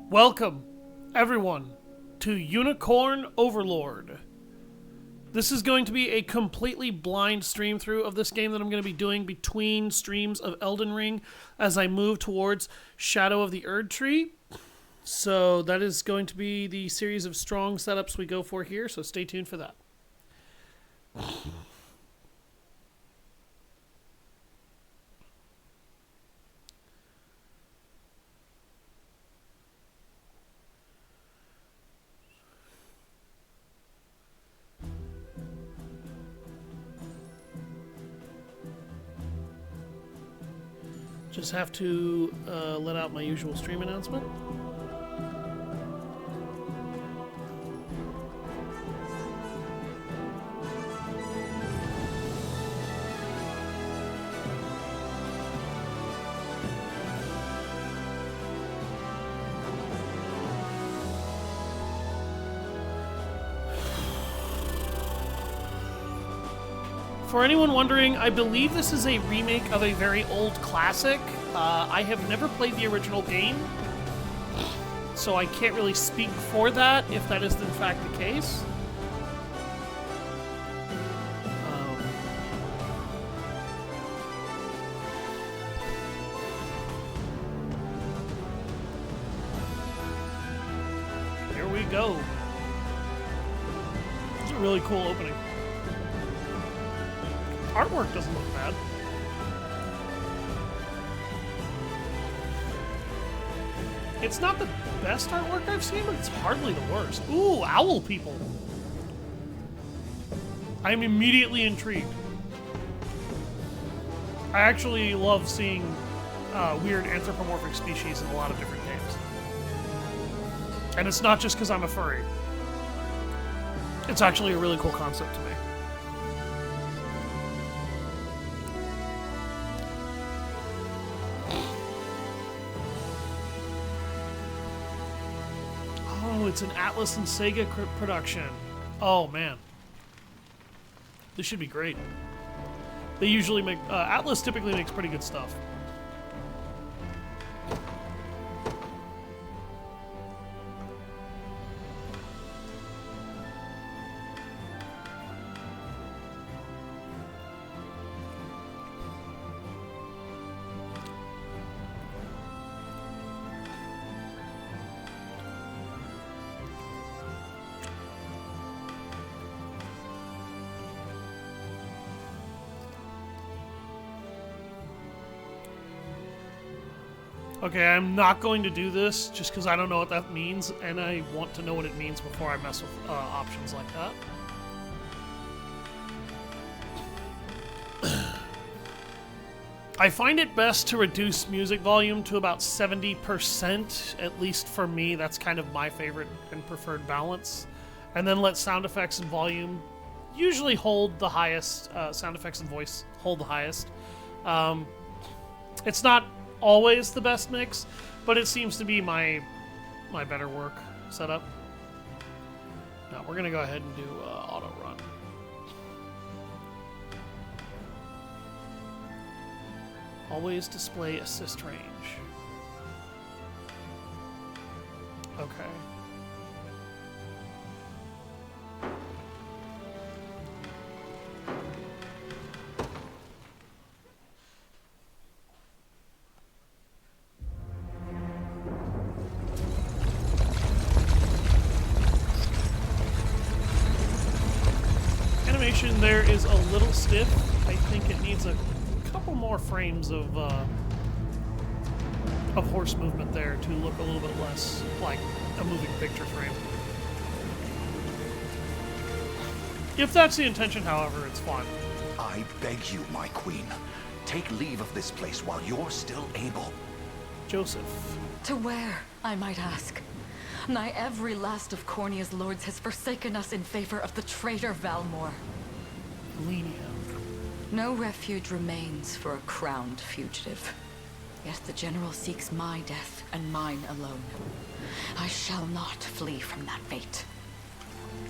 Welcome, everyone, to Unicorn Overlord. This is going to be a completely blind stream through of this game that I'm going to be doing between streams of Elden Ring as I move towards Shadow of the Erd Tree. So that is going to be the series of strong setups we go for here, so stay tuned for that. Just have to let out my usual stream announcement. For anyone wondering, I believe this is a remake of a very old classic. I have never played the original game, so I can't really speak for that, if that is in fact the case. Here we go. It's a really cool opening. Artwork doesn't look bad. It's not the best artwork I've seen, but it's hardly the worst. Ooh, owl people. I'm immediately intrigued. I actually love seeing weird anthropomorphic species in a lot of different games. And it's not just because I'm a furry. It's actually a really cool concept to me. It's an Atlas and Sega production. Oh man, this should be great. They usually make Atlas typically makes pretty good stuff. Okay, I'm not going to do this just because I don't know what that means, and I want to know what it means before I mess with options like that. I find it best to reduce music volume to about 70%, at least for me. That's kind of my favorite and preferred balance. And then let sound effects and volume usually hold the highest. Sound effects and voice hold the highest. It's not always the best mix, but it seems to be my better work setup. Now we're gonna go ahead and do auto run. Always display assist range. Okay. There is a little stiff. I think it needs a couple more frames of horse movement there to look a little bit less like a moving picture frame. If that's the intention, however, it's fine. I beg you, my queen, take leave of this place while you're still able. Joseph. To where, I might ask? Nigh every last of Cornia's lords has forsaken us in favor of the traitor Valmor. Lenia. No refuge remains for a crowned fugitive. Yet the general seeks my death and mine alone. I shall not flee from that fate.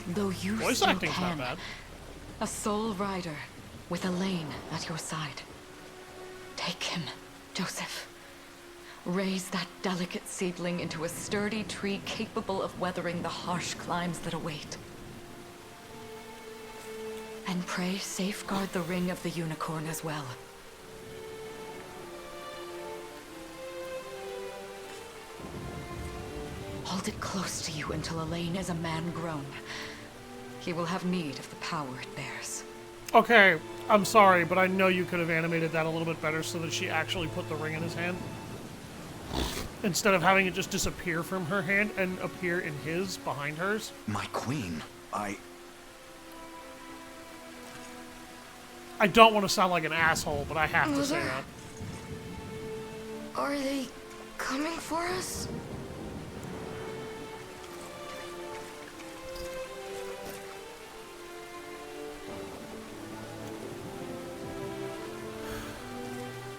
Though you Voice still acting's not can, bad. a sole rider with Elaine at your side. Take him, Joseph. Raise that delicate seedling into a sturdy tree capable of weathering the harsh climes that await. And pray safeguard the ring of the unicorn as well. Hold it close to you until Elaine is a man grown. He will have need of the power it bears. Okay, I'm sorry, but I know you could have animated that a little bit better so that she actually put the ring in his hand. Instead of having it just disappear from her hand and appear in his, behind hers. My queen, I don't want to sound like an asshole, but I have to say that. Are they coming for us?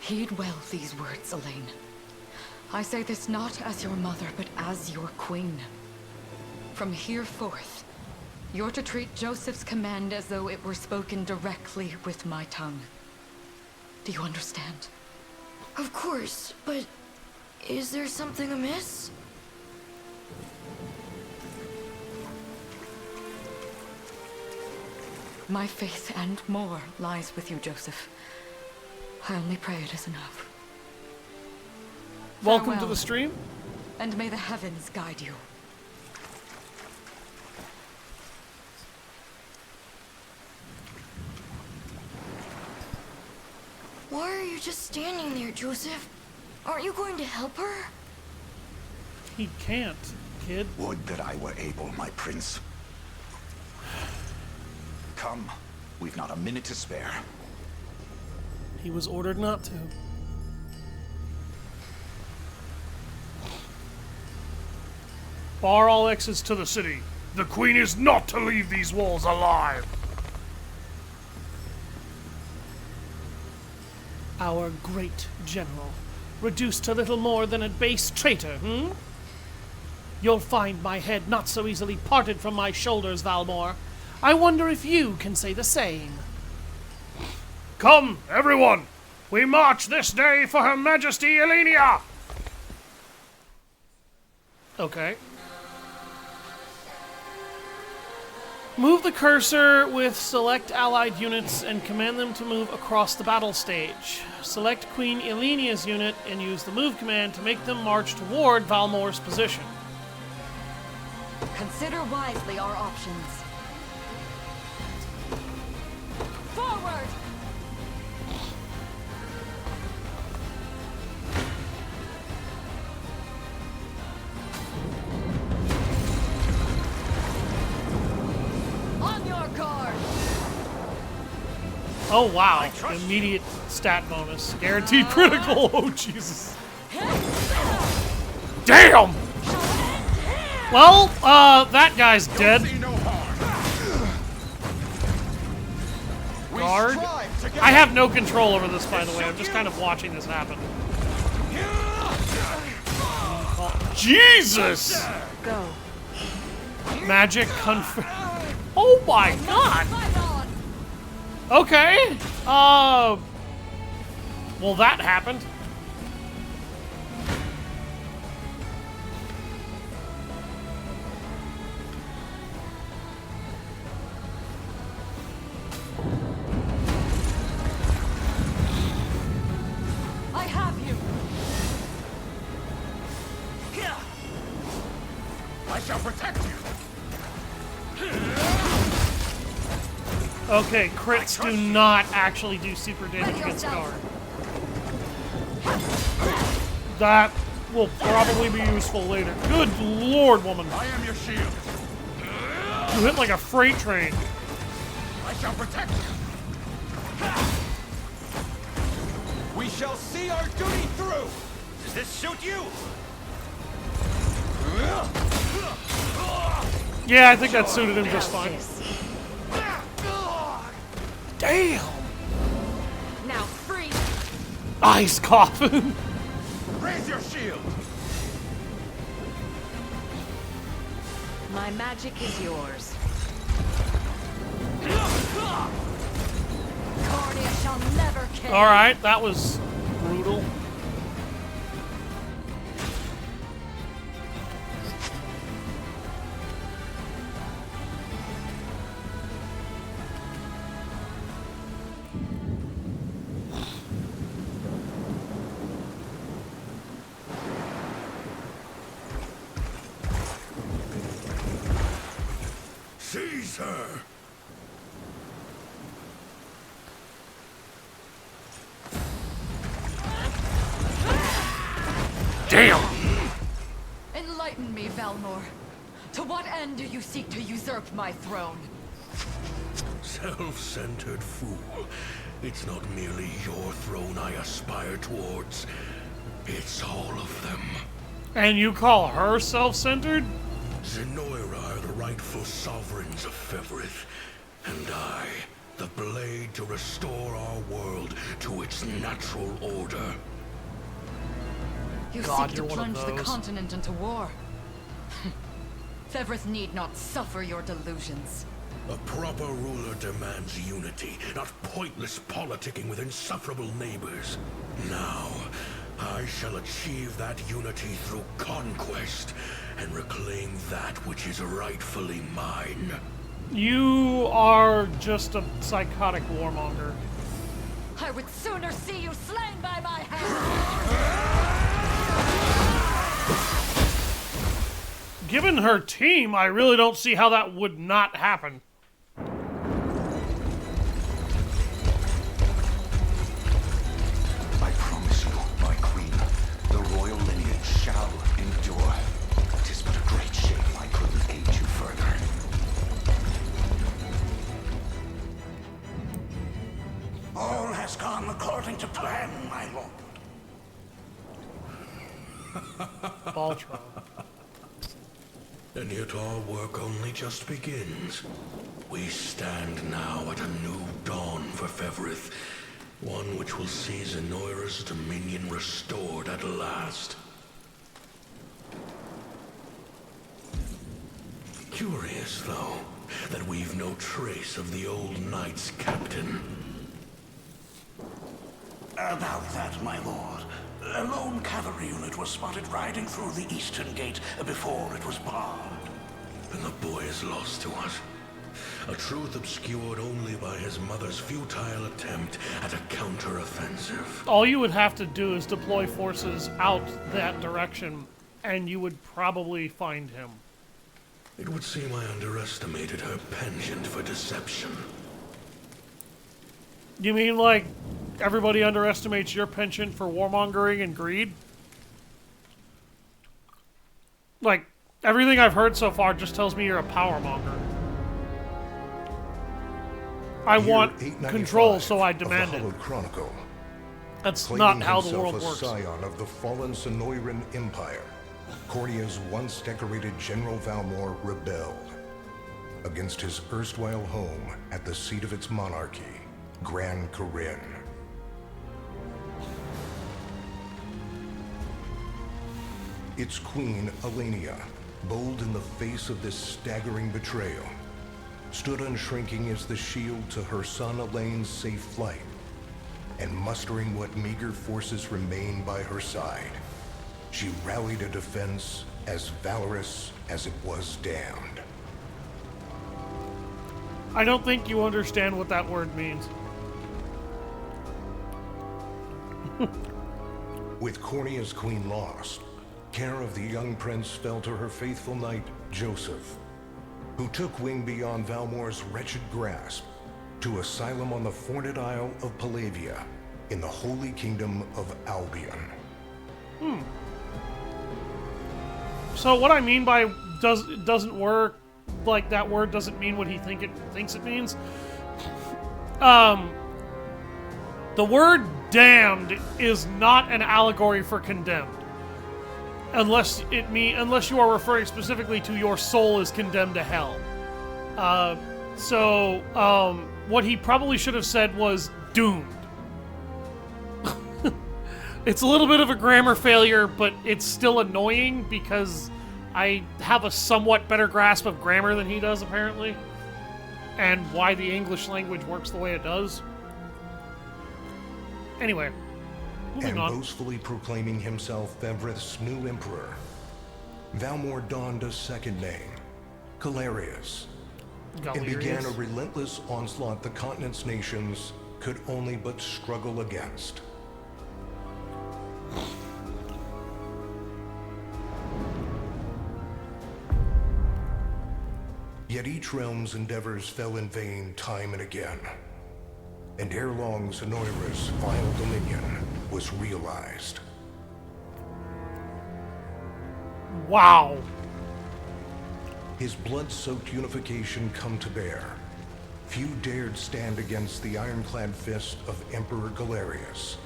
Heed well these words, Elaine. I say this not as your mother, but as your queen. From here forth, you're to treat Joseph's command as though it were spoken directly with my tongue. Do you understand? Of course, but is there something amiss? My faith and more lies with you, Joseph. I only pray it is enough. Welcome to Farewell, the stream. and may the heavens guide you. Why are you just standing there, Joseph? Aren't you going to help her? He can't, kid. would that I were able, my prince. Come, we've not a minute to spare. He was ordered not to. Bar all exits to the city. The queen is not to leave these walls alive. Our great general, reduced to little more than a base traitor, You'll find my head not so easily parted from my shoulders, Valmore. I wonder if you can say the same. Come, everyone! We march this day for Her Majesty Elenia! Okay. Move the cursor with select allied units and command them to move across the battle stage. Select Queen Elenia's unit and use the move command to make them march toward Valmore's position. Consider wisely our options. Forward! On your guard! Oh wow, immediate stat bonus. Guaranteed critical, oh Jesus. Damn! Well, that guy's dead. Guard? I have no control over this, by the way. I'm just kind of watching this happen. Jesus! Go. Magic conf... Oh my god! Okay. Well, that happened. I have you. I shall protect you. Okay, crits do not actually do super damage against guard. That will probably be useful later. Good lord, woman. I am your shield. You hit like a freight train. I shall protect you. We shall see our duty through. Does this suit you? Yeah, I think that suited him just fine. Damn! Now free. Ice coffin. Raise your shield. My magic is yours. Cornea shall never kill. Alright, that was brutal. Seize her! Damn! Enlighten me, Valmor. To what end do you seek to usurp my throne? Self-centered fool. It's not merely your throne I aspire towards. It's all of them. And you call her self-centered? Zenoira are the rightful sovereigns of Fevrith, and I, the blade to restore our world to its natural order. You God, seek to you're one of plunge the those. continent into war. Fevrith need not suffer your delusions. A proper ruler demands unity, not pointless politicking with insufferable neighbors. Now, I shall achieve that unity through conquest and reclaim that which is rightfully mine. You are just a psychotic warmonger. I would sooner see you slain by my hand! Given her team, I really don't see how that would not happen. I promise you, my queen, the royal lineage shall endure. 'Tis but a great shame I couldn't aid you further. All has gone according to plan, my lord. Baltron. And yet our work only just begins. We stand now at a new dawn for Fevrith, one which will see Zenoira's dominion restored at last. Curious, though, that we've no trace of the old knight's captain. About that, my lord. A lone cavalry unit was spotted riding through the eastern gate before it was barred. And the boy is lost to us. A truth obscured only by his mother's futile attempt at a counter-offensive. All you would have to do is deploy forces out that direction, and you would probably find him. It would seem I underestimated her penchant for deception. You mean like everybody underestimates your penchant for warmongering and greed? Like, everything I've heard so far just tells me you're a powermonger. I want control, so I demand it. Chronicle. That's not how the Claiming world himself a works. scion of the fallen Sonoran Empire, Cornea's once decorated General Valmor rebelled against his erstwhile home at the seat of its monarchy, Gran Corinne. Its queen, Elenia, bold in the face of this staggering betrayal, stood unshrinking as the shield to her son Elaine's safe flight, and mustering what meager forces remained by her side, she rallied a defense as valorous as it was damned. I don't think you understand what that word means. With Cornea's queen lost, care of the young prince fell to her faithful knight, Joseph, who took wing beyond Valmor's wretched grasp to asylum on the Forned Isle of Palavia in the Holy Kingdom of Albion. So what I mean by doesn't work, like that word doesn't mean what he thinks it means. The word damned is not an allegory for condemned. Unless you are referring specifically to your soul is condemned to hell. What he probably should have said was doomed. It's a little bit of a grammar failure, but it's still annoying because I have a somewhat better grasp of grammar than he does, apparently, and why the English language works the way it does. Anyway, moving And on. boastfully proclaiming himself Fevrith's new emperor, Valmor donned a second name, Galerius, and began a relentless onslaught the continent's nations could only but struggle against. Yet each realm's endeavors fell in vain time and again. And ere long, Zenoira's vile dominion was realized. Wow. His blood-soaked unification come to bear. Few dared stand against the ironclad fist of Emperor Galerius.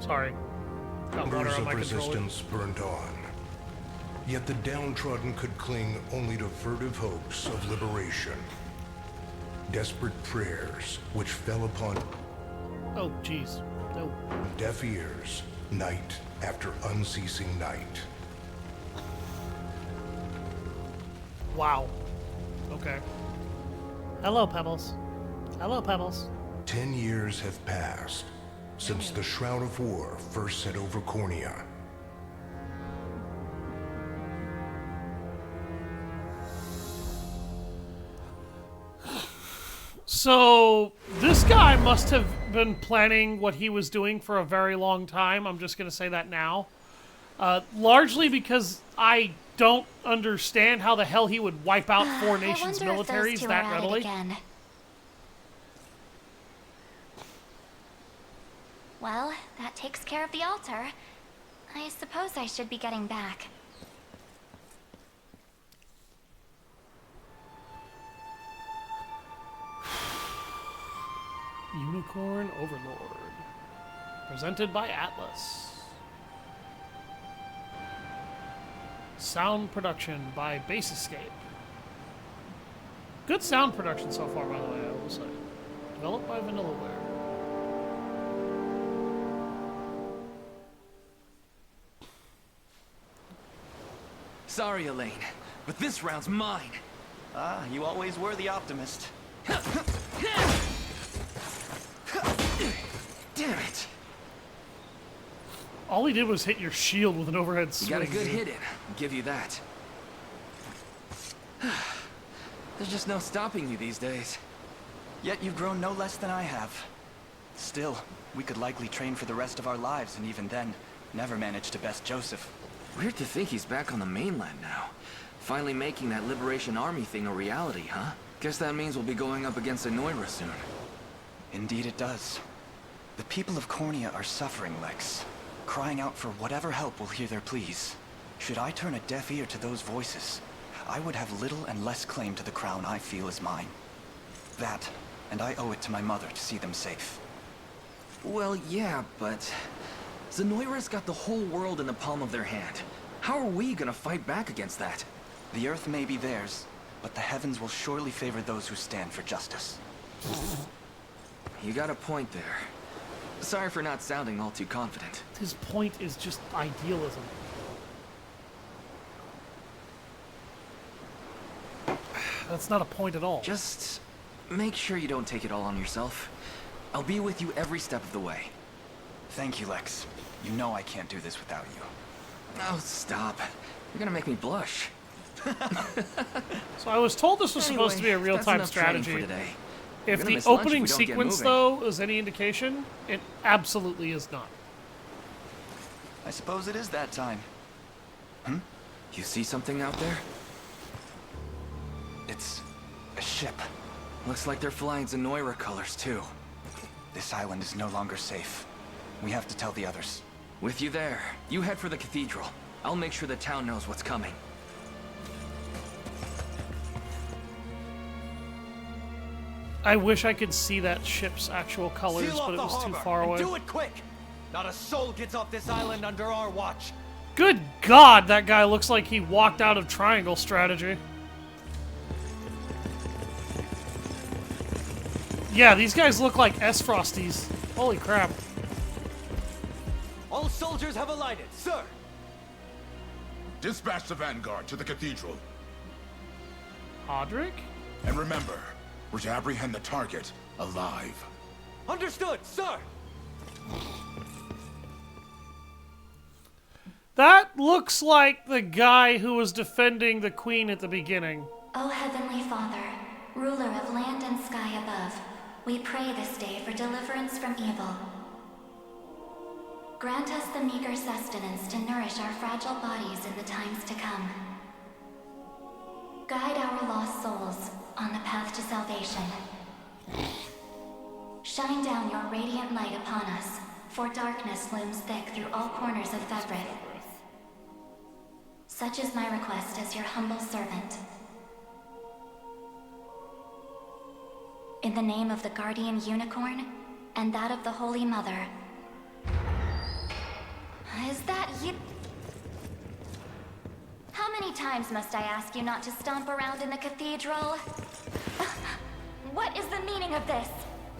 Sorry. Got water Embers on my of controller. resistance burned on. Yet the downtrodden could cling only to furtive hopes of liberation. Desperate prayers which fell upon Oh, jeez. No. deaf ears, night after unceasing night. Wow. Okay. Hello, Pebbles. Hello, Pebbles. 10 years have passed since the Shroud of War first set over Cornea. So, this guy must have been planning what he was doing for a very long time. I'm just going to say that now. Largely because I don't understand how the hell he would wipe out four nations' I wonder if those militaries two that are at it readily. again. Well, that takes care of the altar. I suppose I should be getting back. Unicorn Overlord. Presented by Atlas. Sound production by Base Escape. Good sound production so far, by the way, I will say. Developed by Vanillaware. Sorry, Elaine, but this round's mine. Ah, you always were the optimist. Damn it! All he did was hit your shield with an overhead You swing. got a good hit in, I'll give you that. There's just no stopping you these days. Yet you've grown no less than I have. Still, we could likely train for the rest of our lives, and even then, never manage to best Joseph. Weird to think he's back on the mainland now. Finally making that Liberation Army thing a reality, huh? Guess that means we'll be going up against Zenoira soon. Indeed it does. The people of Cornea are suffering, Lex. Crying out for whatever help will hear their pleas. Should I turn a deaf ear to those voices, I would have little and less claim to the crown I feel is mine. That, and I owe it to my mother to see them safe. Well, yeah, but... Zenoira's got the whole world in the palm of their hand. How are we gonna fight back against that? The earth may be theirs, but the heavens will surely favor those who stand for justice. You got a point there. Sorry for not sounding all too confident. His point is just idealism. That's not a point at all. Just make sure you don't take it all on yourself. I'll be with you every step of the way. Thank you, Lex. You know I can't do this without you. Oh, stop. You're gonna make me blush. So I was told this was supposed to be a Anyway, that's real-time enough training for strategy. today. If We're gonna the miss lunch if opening we don't get sequence, moving. though, is any indication, it absolutely is not. I suppose it is that time. You see something out there? It's a ship. Looks like they're flying Zenoira colors, too. This island is no longer safe. We have to tell the others. With you there. You head for the cathedral. I'll make sure the town knows what's coming. I wish I could see that ship's actual colors, Seal off but it the was too harbor, far and away. do it quick! Not a soul gets off this island under our watch. Good God, that guy looks like he walked out of Triangle Strategy. Yeah, these guys look like S-Frosties. Holy crap. All soldiers have alighted, sir! Dispatch the vanguard to the cathedral. Audric? And remember, we're to apprehend the target alive. Understood, sir! That looks like the guy who was defending the queen at the beginning. O Heavenly Father, ruler of land and sky above, we pray this day for deliverance from evil. Grant us the meager sustenance to nourish our fragile bodies in the times to come. Guide our lost souls on the path to salvation. Shine down your radiant light upon us, for darkness looms thick through all corners of Febrid. Such is my request as your humble servant. In the name of the Guardian Unicorn, and that of the Holy Mother. Is that you? How many times must I ask you not to stomp around in the cathedral? What is the meaning of this?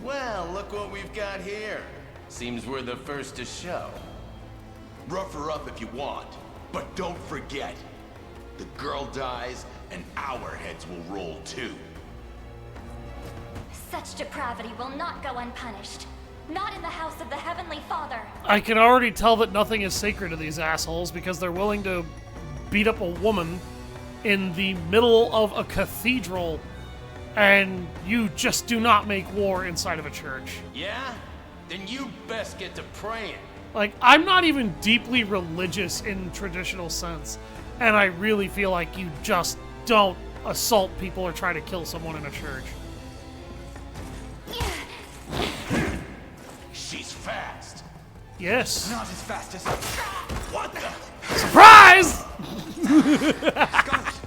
Well, look what we've got here. Seems we're the first to show. Rough her up if you want, but don't forget, the girl dies and our heads will roll too. Such depravity will not go unpunished. Not in the house of the Heavenly Father. I can already tell that nothing is sacred to these assholes because they're willing to beat up a woman in the middle of a cathedral, and you just do not make war inside of a church. Yeah? Then you best get to praying. Like, I'm not even deeply religious in traditional sense, and I really feel like you just don't assault people or try to kill someone in a church. She's fast. Yes. Not as fast as... What the? Surprise! Scarlet,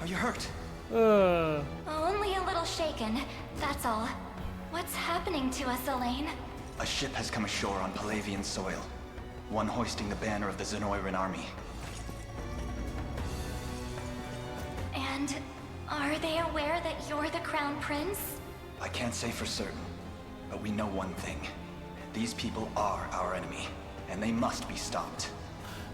are you hurt? Only a little shaken, that's all. What's happening to us, Elaine? A ship has come ashore on Palavian soil. One hoisting the banner of the Zenoiran army. And are they aware that you're the Crown Prince? I can't say for certain, but we know one thing. These people are our enemy, and they must be stopped.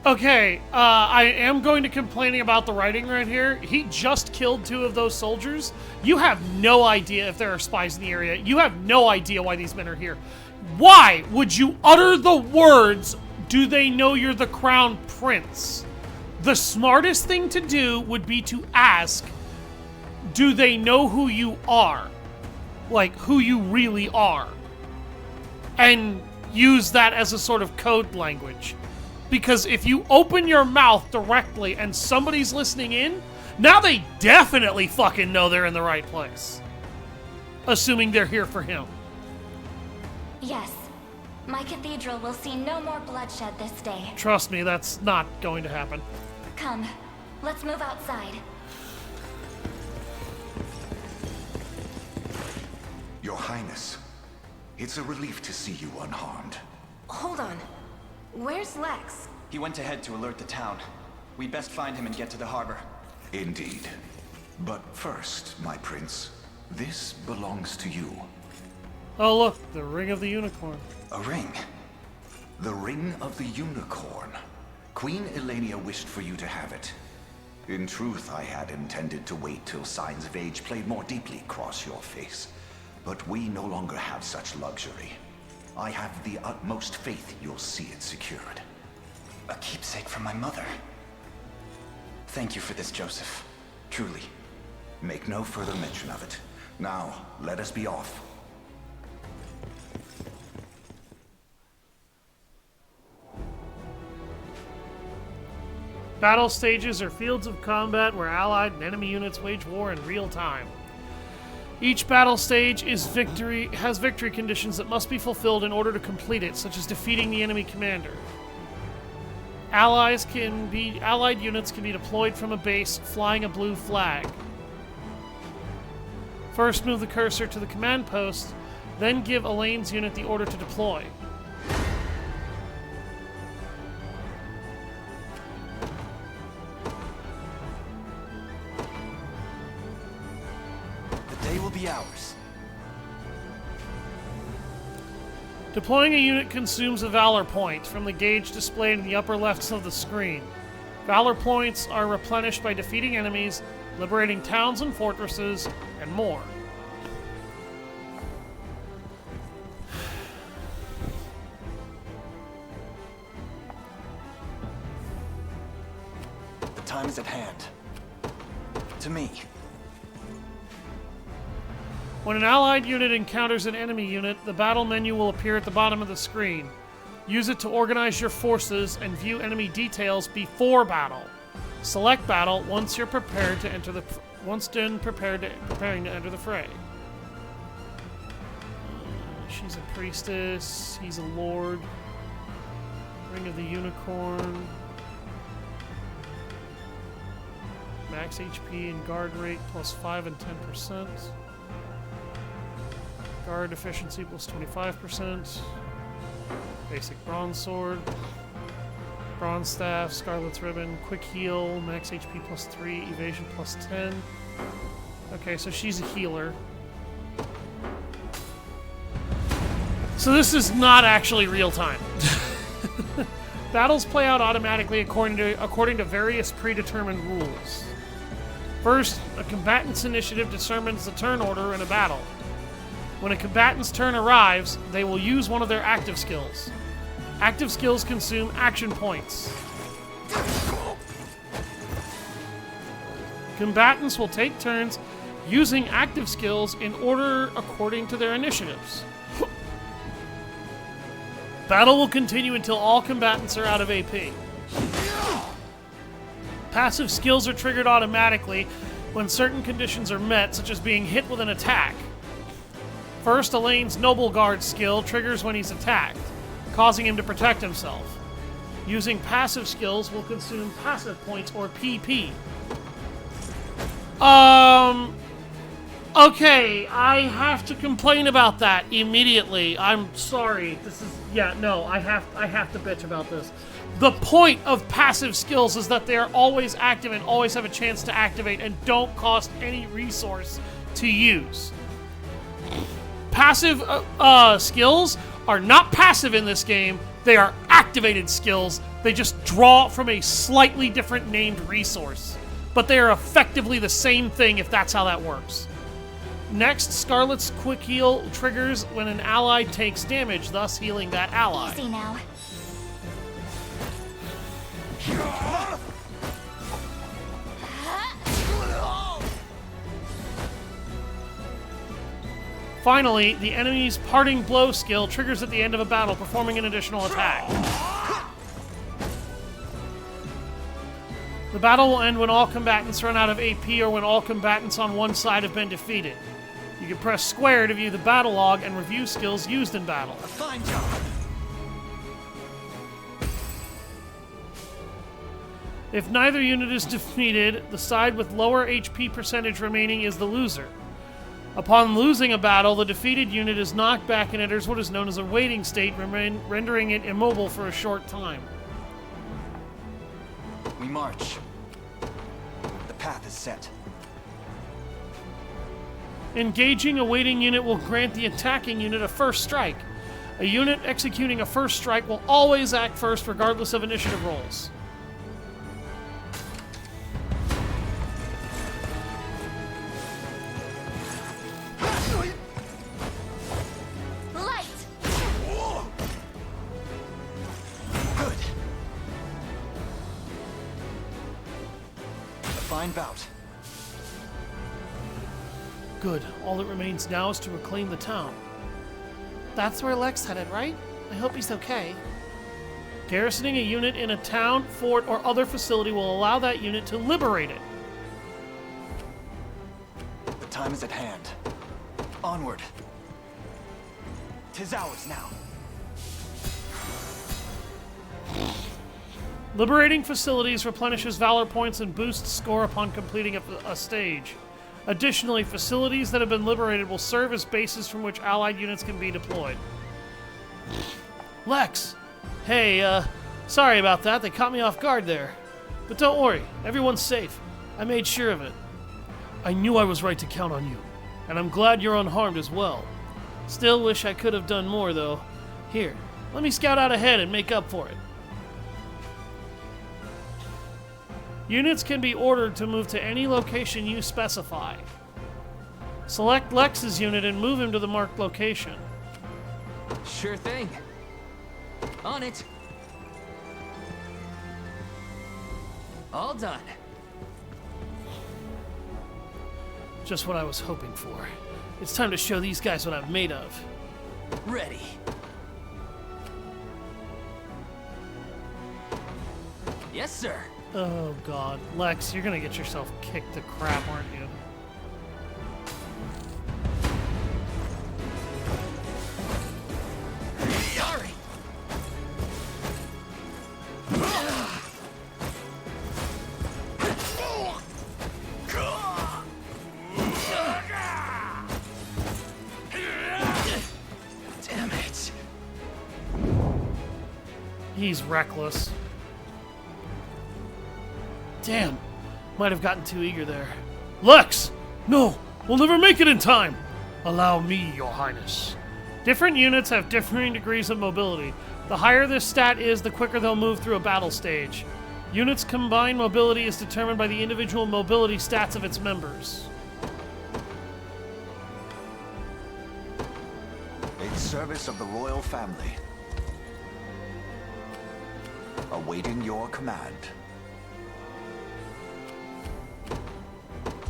Okay, I am going to complaining about the writing right here. He just killed 2 of those soldiers. You have no idea if there are spies in the area. You have no idea why these men are here. Why would you utter the words, "Do they know you're the Crown Prince"? The smartest thing to do would be to ask, do they know who you are? Like, who you really are. And use that as a sort of code language. Because if you open your mouth directly and somebody's listening in, now they definitely fucking know they're in the right place. Assuming they're here for him. Yes. My cathedral will see no more bloodshed this day. Trust me, that's not going to happen. Come, let's move outside. Your Highness, it's a relief to see you unharmed. Hold on. Where's Lex? He went ahead to alert the town. We'd best find him and get to the harbor. Indeed. But first, my prince, this belongs to you. Oh look, the Ring of the Unicorn. A ring? The Ring of the Unicorn. Queen Elenia wished for you to have it. In truth, I had intended to wait till signs of age played more deeply across your face. But we no longer have such luxury. I have the utmost faith you'll see it secured. A keepsake from my mother. Thank you for this, Joseph. Truly. Make no further mention of it. Now, let us be off. Battle stages are fields of combat where allied and enemy units wage war in real time. Each battle stage has victory conditions that must be fulfilled in order to complete it, such as defeating the enemy commander. Allied units can be deployed from a base flying a blue flag. First, move the cursor to the command post, then give Elaine's unit the order to deploy. Will be ours. Deploying a unit consumes a Valor point from the gauge displayed in the upper left of the screen. Valor points are replenished by defeating enemies, liberating towns and fortresses, and more. The time is at hand. To me. When an allied unit encounters an enemy unit, the battle menu will appear at the bottom of the screen. Use it to organize your forces and view enemy details before battle. Select battle once you're prepared to enter the preparing to enter the fray. She's a priestess. He's a lord. Ring of the Unicorn. Max HP and guard rate plus 5 and 10%. Guard efficiency plus 25%. Basic bronze sword. Bronze staff, Scarlet's ribbon, quick heal, max HP plus 3, evasion plus 10. Okay, so she's a healer. So this is not actually real time. Battles play out automatically according to various predetermined rules. First, a combatant's initiative determines the turn order in a battle. When a combatant's turn arrives, they will use one of their active skills. Active skills consume action points. Combatants will take turns using active skills in order according to their initiatives. Battle will continue until all combatants are out of AP. Passive skills are triggered automatically when certain conditions are met, such as being hit with an attack. First, Elaine's Noble Guard skill triggers when he's attacked, causing him to protect himself. Using passive skills will consume passive points, or PP. Okay, I have to complain about that immediately. I'm sorry. I have to bitch about this. The point of passive skills is that they are always active and always have a chance to activate and don't cost any resource to use. Passive skills are not passive in this game. They are activated skills. They just draw from a slightly different named resource. But they are effectively the same thing if that's how that works. Next, Scarlet's quick heal triggers when an ally takes damage, thus healing that ally. Easy now. Finally, the enemy's Parting Blow skill triggers at the end of a battle, performing an additional attack. The battle will end when all combatants run out of AP or when all combatants on one side have been defeated. You can press square to view the battle log and review skills used in battle. Fine job. If neither unit is defeated, the side with lower HP percentage remaining is the loser. Upon losing a battle, the defeated unit is knocked back and enters what is known as a waiting state, rendering it immobile for a short time. We march. The path is set. Engaging a waiting unit will grant the attacking unit a first strike. A unit executing a first strike will always act first regardless of initiative rolls. Bout. Good. All that remains now is to reclaim the town. That's where Lex headed, right? I hope he's okay. Garrisoning a unit in a town, fort, or other facility will allow that unit to liberate it. The time is at hand. Onward. 'Tis ours now. Liberating facilities replenishes Valor points and boosts score upon completing a stage. Additionally, facilities that have been liberated will serve as bases from which allied units can be deployed. Lex! Hey, sorry about that. They caught me off guard there. But don't worry, everyone's safe. I made sure of it. I knew I was right to count on you, and I'm glad you're unharmed as well. Still wish I could have done more, though. Here, let me scout out ahead and make up for it. Units can be ordered to move to any location you specify. Select Lex's unit and move him to the marked location. Sure thing. On it. All done. Just what I was hoping for. It's time to show these guys what I'm made of. Ready. Yes, sir. Oh god. Lex, you're gonna get yourself kicked to crap, aren't you? Sorry. Damn it. He's reckless. Damn. Might have gotten too eager there. Lex! No! We'll never make it in time! Allow me, Your Highness. Different units have differing degrees of mobility. The higher this stat is, the quicker they'll move through a battle stage. Units' combined mobility is determined by the individual mobility stats of its members. In service of the royal family. Awaiting your command.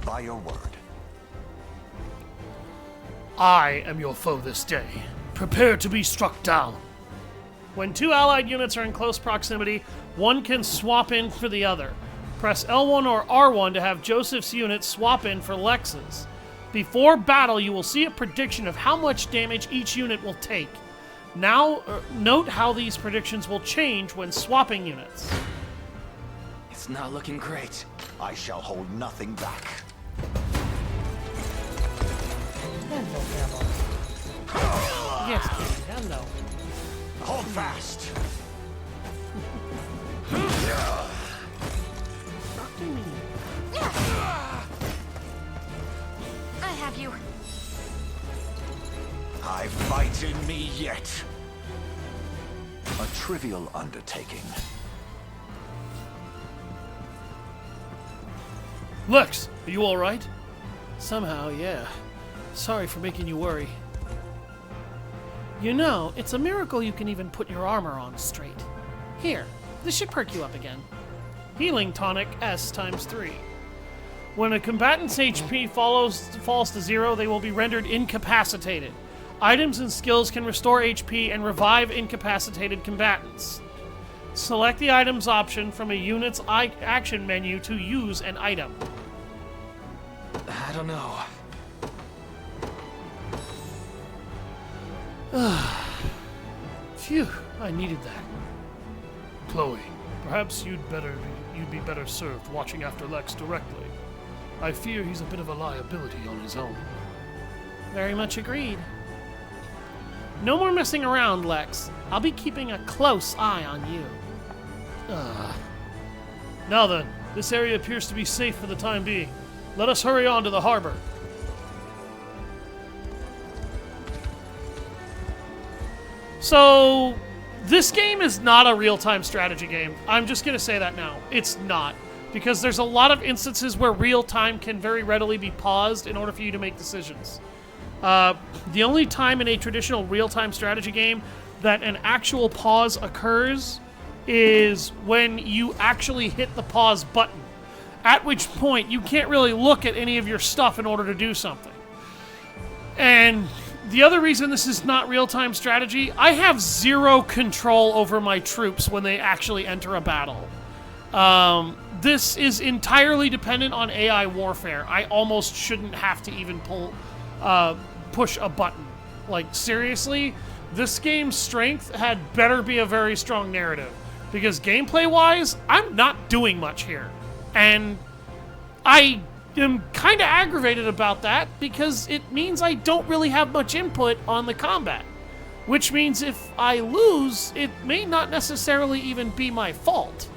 By your word. I am your foe this day. Prepare to be struck down. When two allied units are in close proximity, one can swap in for the other. Press L1 or R1 to have Joseph's unit swap in for Lex's. Before battle, you will see a prediction of how much damage each unit will take. Now, note how these predictions will change when swapping units. It's not looking great. I shall hold nothing back. Yes, Kitty, hello. Hold fast. Talk to me. I have you. I fight in me yet. A trivial undertaking. Lex, are you alright? Somehow, yeah. Sorry for making you worry. You know, it's a miracle you can even put your armor on straight. Here, this should perk you up again. Healing tonic S times 3. When a combatant's HP falls to 0, they will be rendered incapacitated. Items and skills can restore HP and revive incapacitated combatants. Select the items option from a unit's action menu to use an item. I don't know. Phew, I needed that. Chloe, perhaps you'd be better served watching after Lex directly. I fear he's a bit of a liability on his own. Very much agreed. No more messing around, Lex. I'll be keeping a close eye on you. Now then, this area appears to be safe for the time being. Let us hurry on to the harbor. So, this game is not a real-time strategy game. I'm just going to say that now. It's not. Because there's a lot of instances where real-time can very readily be paused in order for you to make decisions. The only time in a traditional real-time strategy game that an actual pause occurs is when you actually hit the pause button. At which point, you can't really look at any of your stuff in order to do something. And the other reason this is not real-time strategy, I have zero control over my troops when they actually enter a battle. This is entirely dependent on AI warfare. I almost shouldn't have to even push a button. Like, seriously, this game's strength had better be a very strong narrative. Because gameplay-wise, I'm not doing much here. And I am kind of aggravated about that because it means I don't really have much input on the combat. Which means if I lose, it may not necessarily even be my fault.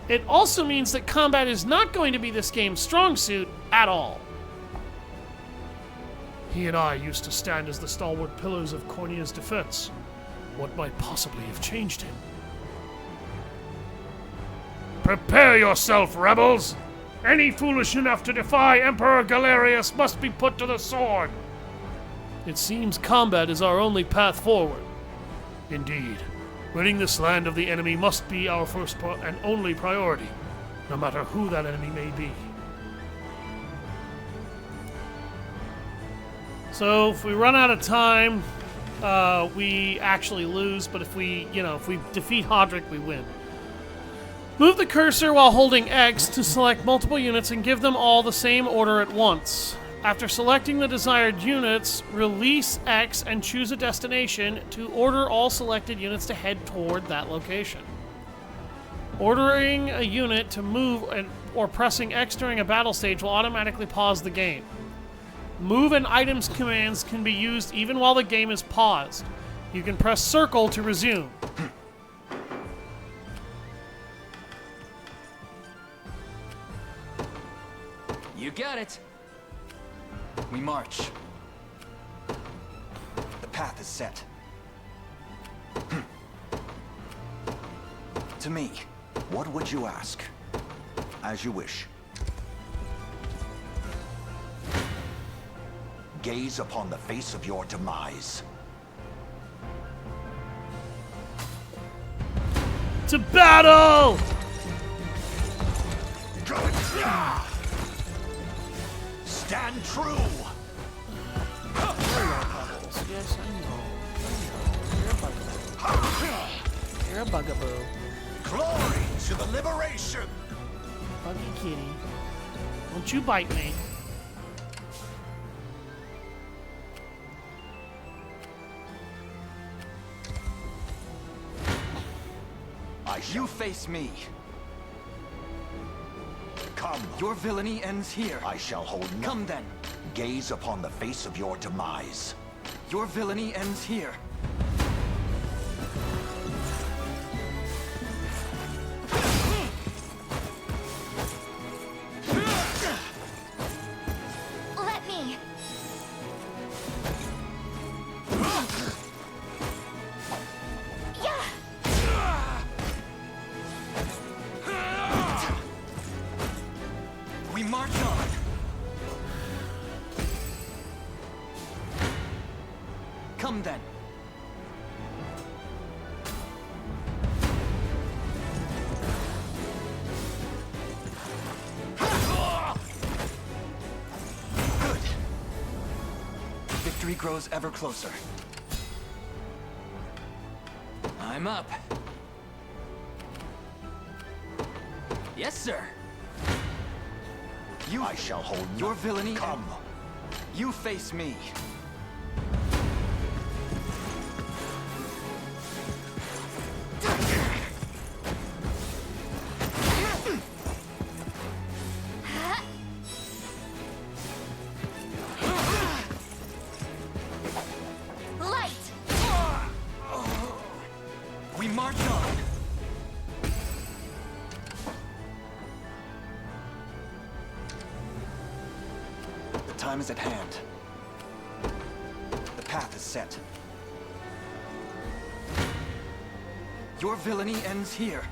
It also means that combat is not going to be this game's strong suit at all. He and I used to stand as the stalwart pillars of Cornia's defense. What might possibly have changed him? Prepare yourself, rebels! Any foolish enough to defy Emperor Galerius must be put to the sword! It seems combat is our only path forward. Indeed. Ridding this land of the enemy must be our first and only priority, no matter who that enemy may be. So, if we run out of time, we actually lose, but if we defeat Hodrick, we win. Move the cursor while holding X to select multiple units and give them all the same order at once. After selecting the desired units, release X and choose a destination to order all selected units to head toward that location. Ordering a unit to move or pressing X during a battle stage will automatically pause the game. Move and items commands can be used even while the game is paused. You can press circle to resume. You got it. We march. The path is set. To me. What would you ask? As you wish. Gaze upon the face of your demise. To battle! Stand true! Yes, I know. You're a bugaboo. Glory to the liberation! Buggy kitty. Don't you bite me. You face me. Come. Your villainy ends here. I shall hold no. Come then. Gaze upon the face of your demise. Your villainy ends here. Let me. We march on. Come then. Good. Victory grows ever closer. I'm up. Yes, sir. I shall hold your villainy. Come. You face me. Light. We march on. Time is at hand. The path is set. Your villainy ends here.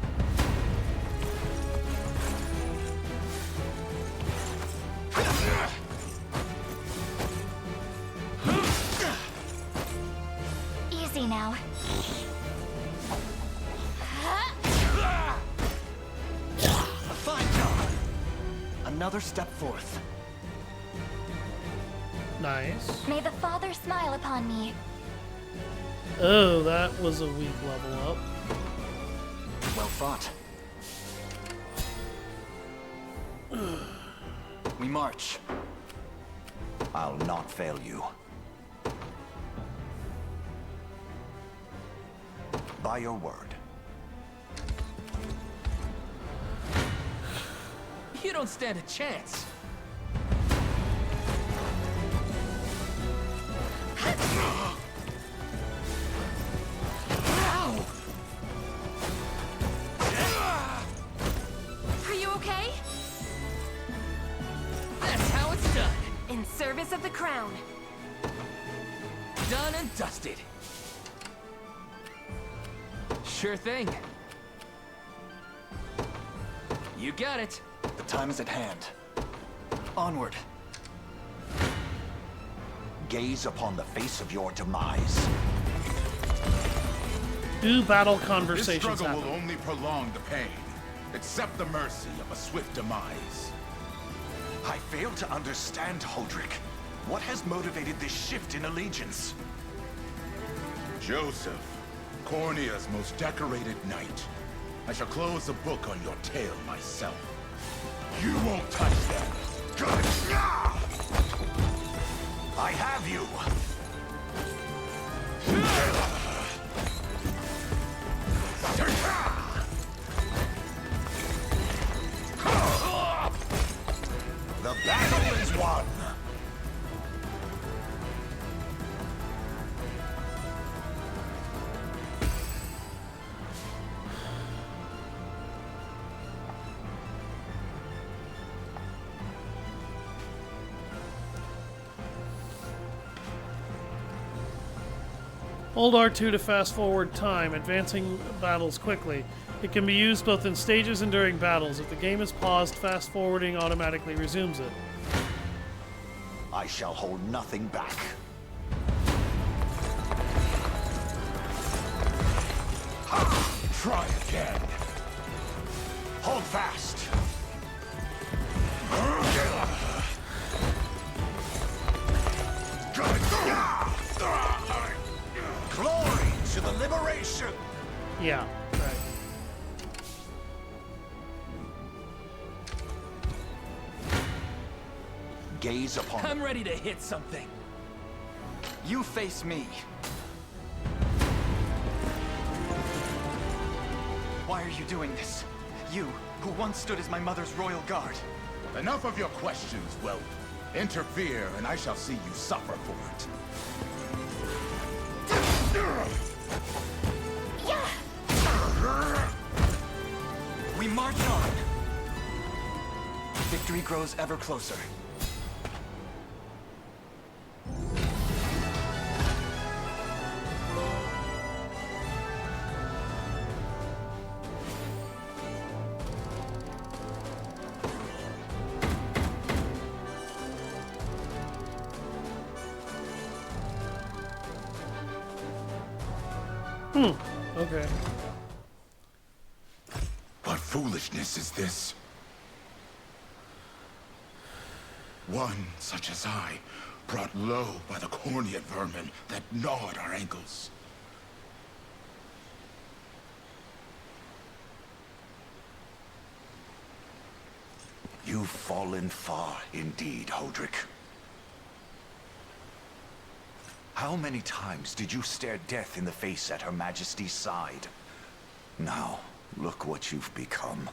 Easy now. A fine job. Another step forth. Nice. May the Father smile upon me. Oh, that was a weak level up. Well fought. We march. I'll not fail you. By your word. You don't stand a chance. Are you okay? That's how it's done. In service of the crown. Done and dusted. Sure thing. You got it. The time is at hand. Onward. Gaze upon the face of your demise. Do battle This conversations struggle happen? will only prolong the pain. Accept the mercy of a swift demise. I fail to understand, Hodrick. What has motivated this shift in allegiance? Joseph, Cornea's most decorated knight. I shall close the book on your tale myself. You won't touch them! I have you! The battle is won! Hold R2 to fast forward time, advancing battles quickly. It can be used both in stages and during battles. If the game is paused, fast forwarding automatically resumes it. I shall hold nothing back. Ha! Try again. Hold fast. Glory to the liberation! Yeah, right. Gaze upon... I'm ready to hit something. You face me. Why are you doing this? You, who once stood as my mother's royal guard. Enough of your questions, whelp. Interfere, and I shall see you suffer for it. We march on. Victory grows ever closer. Okay. What foolishness is this? One such as I, brought low by the Cornea vermin that gnawed our ankles. You've fallen far indeed, Hodrick. How many times did you stare death in the face at Her Majesty's side? Now, look what you've become.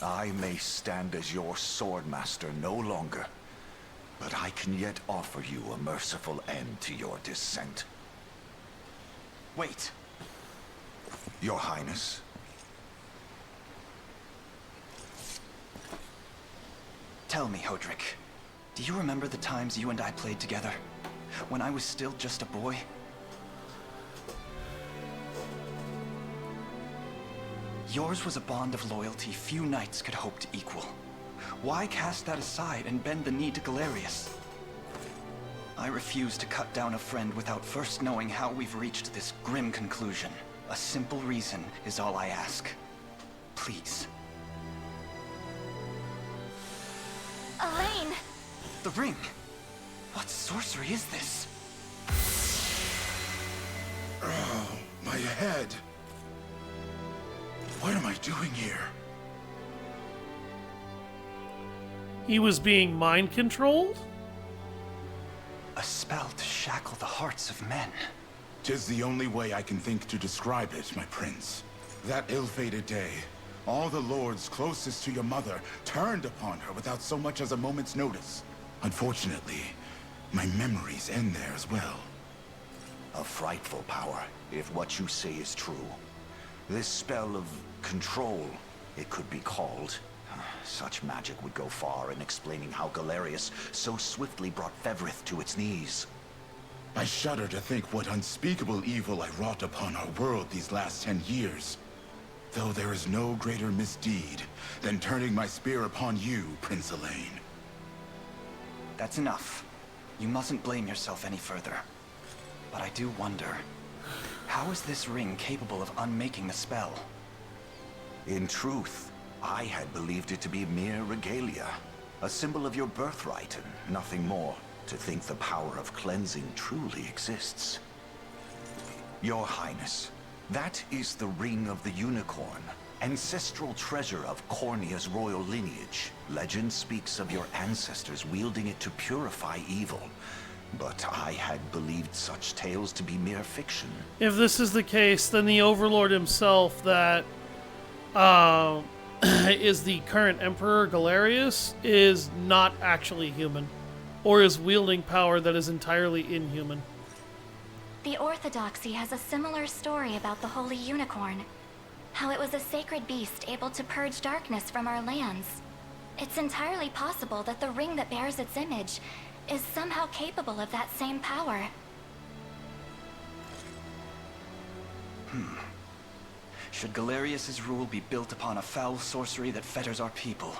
I may stand as your swordmaster no longer, but I can yet offer you a merciful end to your descent. Wait. Your Highness. Tell me, Hodrick. Do you remember the times you and I played together? When I was still just a boy? Yours was a bond of loyalty few knights could hope to equal. Why cast that aside and bend the knee to Galerius? I refuse to cut down a friend without first knowing how we've reached this grim conclusion. A simple reason is all I ask. Please. Elaine! The ring! What sorcery is this? Oh, my head. What am I doing here? He was being mind controlled? A spell to shackle the hearts of men. 'Tis the only way I can think to describe it, my prince. That ill-fated day, all the lords closest to your mother turned upon her without so much as a moment's notice. Unfortunately, my memories end there as well. A frightful power, if what you say is true. This spell of control, it could be called. Such magic would go far in explaining how Galerius so swiftly brought Fevrith to its knees. I shudder to think what unspeakable evil I wrought upon our world these last 10 years. Though there is no greater misdeed than turning my spear upon you, Prince Elaine. That's enough. You mustn't blame yourself any further. But I do wonder, how is this ring capable of unmaking the spell? In truth, I had believed it to be mere regalia, a symbol of your birthright and nothing more. To think the power of cleansing truly exists. Your Highness, that is the Ring of the Unicorn, ancestral treasure of Cornia's royal lineage. Legend speaks of your ancestors wielding it to purify evil, but I had believed such tales to be mere fiction. If this is the case, then the Overlord himself that is the current Emperor Galerius is not actually human, or is wielding power that is entirely inhuman. The Orthodoxy has a similar story about the Holy Unicorn. How it was a sacred beast able to purge darkness from our lands. It's entirely possible that the ring that bears its image is somehow capable of that same power. Should Galerius's rule be built upon a foul sorcery that fetters our people,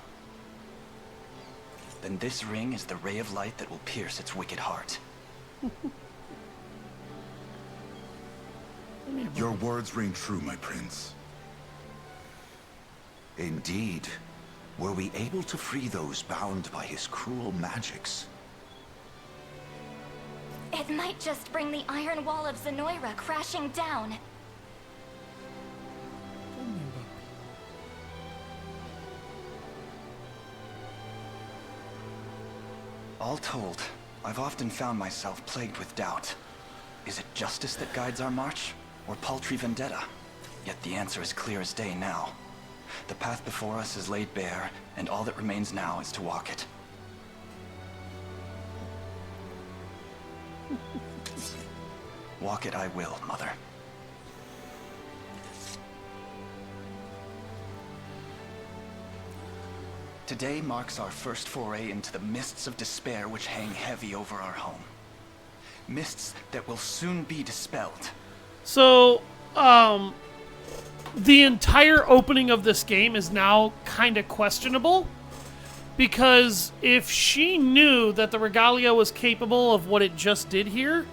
then this ring is the ray of light that will pierce its wicked heart. Your words ring true, my prince. Indeed. Were we able to free those bound by his cruel magics? It might just bring the iron wall of Zenoira crashing down. All told, I've often found myself plagued with doubt. Is it justice that guides our march, or paltry vendetta? Yet the answer is clear as day now. The path before us is laid bare, and all that remains now is to walk it. Walk it I will, Mother. Today marks our first foray into the mists of despair which hang heavy over our home. Mists that will soon be dispelled. So, the entire opening of this game is now kind of questionable, because if she knew that the Regalia was capable of what it just did here,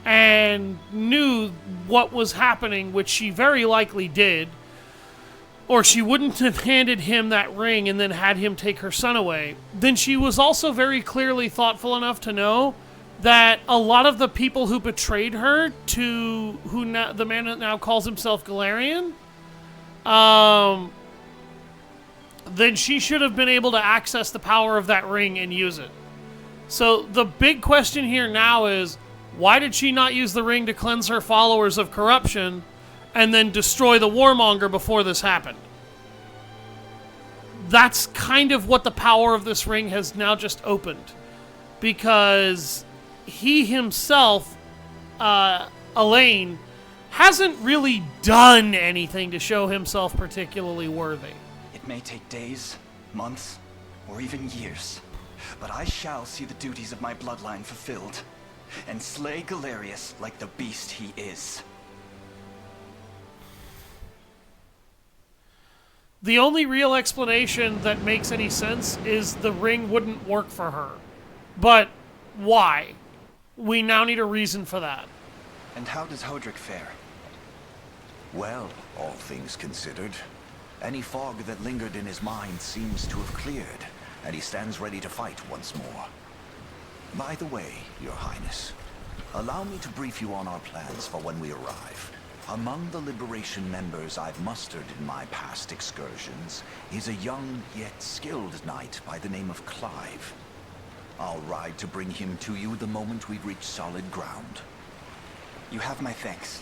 and knew what was happening, which she very likely did, or she wouldn't have handed him that ring and then had him take her son away, then she was also very clearly thoughtful enough to know that a lot of the people who betrayed her to the man that now calls himself Galarian, then she should have been able to access the power of that ring and use it. So the big question here now is, why did she not use the ring to cleanse her followers of corruption and then destroy the warmonger before this happened? That's kind of what the power of this ring has now just opened. Because he himself, Elaine, hasn't really done anything to show himself particularly worthy. It may take days, months, or even years, but I shall see the duties of my bloodline fulfilled, and slay Galerius like the beast he is. The only real explanation that makes any sense is the ring wouldn't work for her. But why? We now need a reason for that. And how does Hodrick fare? Well, all things considered, any fog that lingered in his mind seems to have cleared, and he stands ready to fight once more. By the way, Your Highness, allow me to brief you on our plans for when we arrive. Among the Liberation members I've mustered in my past excursions is a young yet skilled knight by the name of Clive. I'll ride to bring him to you the moment we reach solid ground. You have my thanks.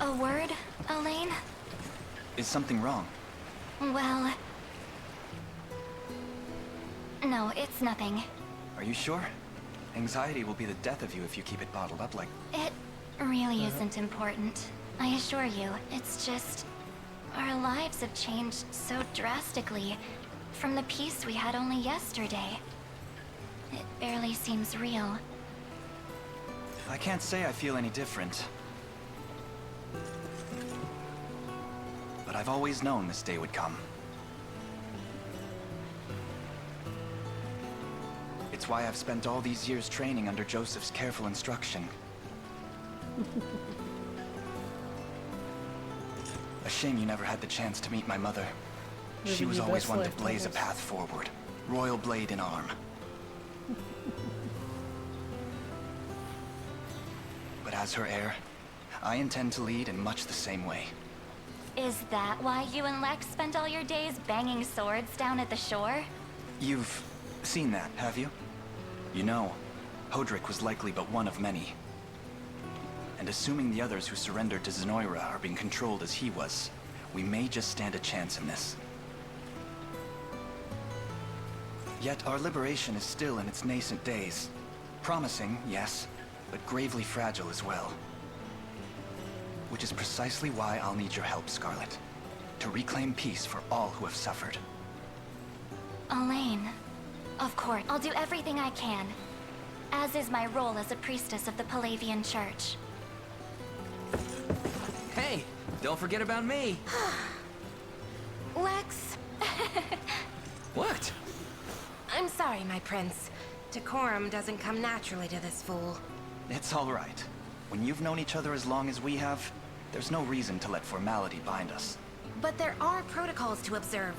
A word, Elaine? Is something wrong? Well... no, it's nothing. Are you sure? Anxiety will be the death of you if you keep it bottled up like... It really isn't important. I assure you, it's just... our lives have changed so drastically from the peace we had only yesterday. It barely seems real. I can't say I feel any different. But I've always known this day would come. It's why I've spent all these years training under Joseph's careful instruction. A shame you never had the chance to meet my mother. She was always one to blaze a path forward, royal blade in arm. but as her heir, I intend to lead in much the same way. Is that why you and Lex spent all your days banging swords down at the shore? You've seen that, have you? You know, Hodrick was likely but one of many. And assuming the others who surrendered to Zenoira are being controlled as he was, we may just stand a chance in this. Yet our liberation is still in its nascent days. Promising, yes, but gravely fragile as well. Which is precisely why I'll need your help, Scarlet. To reclaim peace for all who have suffered. Elaine. Of course, I'll do everything I can. As is my role as a priestess of the Palavian Church. Hey, don't forget about me. Lex. What? I'm sorry, my prince. Decorum doesn't come naturally to this fool. It's all right. When you've known each other as long as we have, there's no reason to let formality bind us. But there are protocols to observe.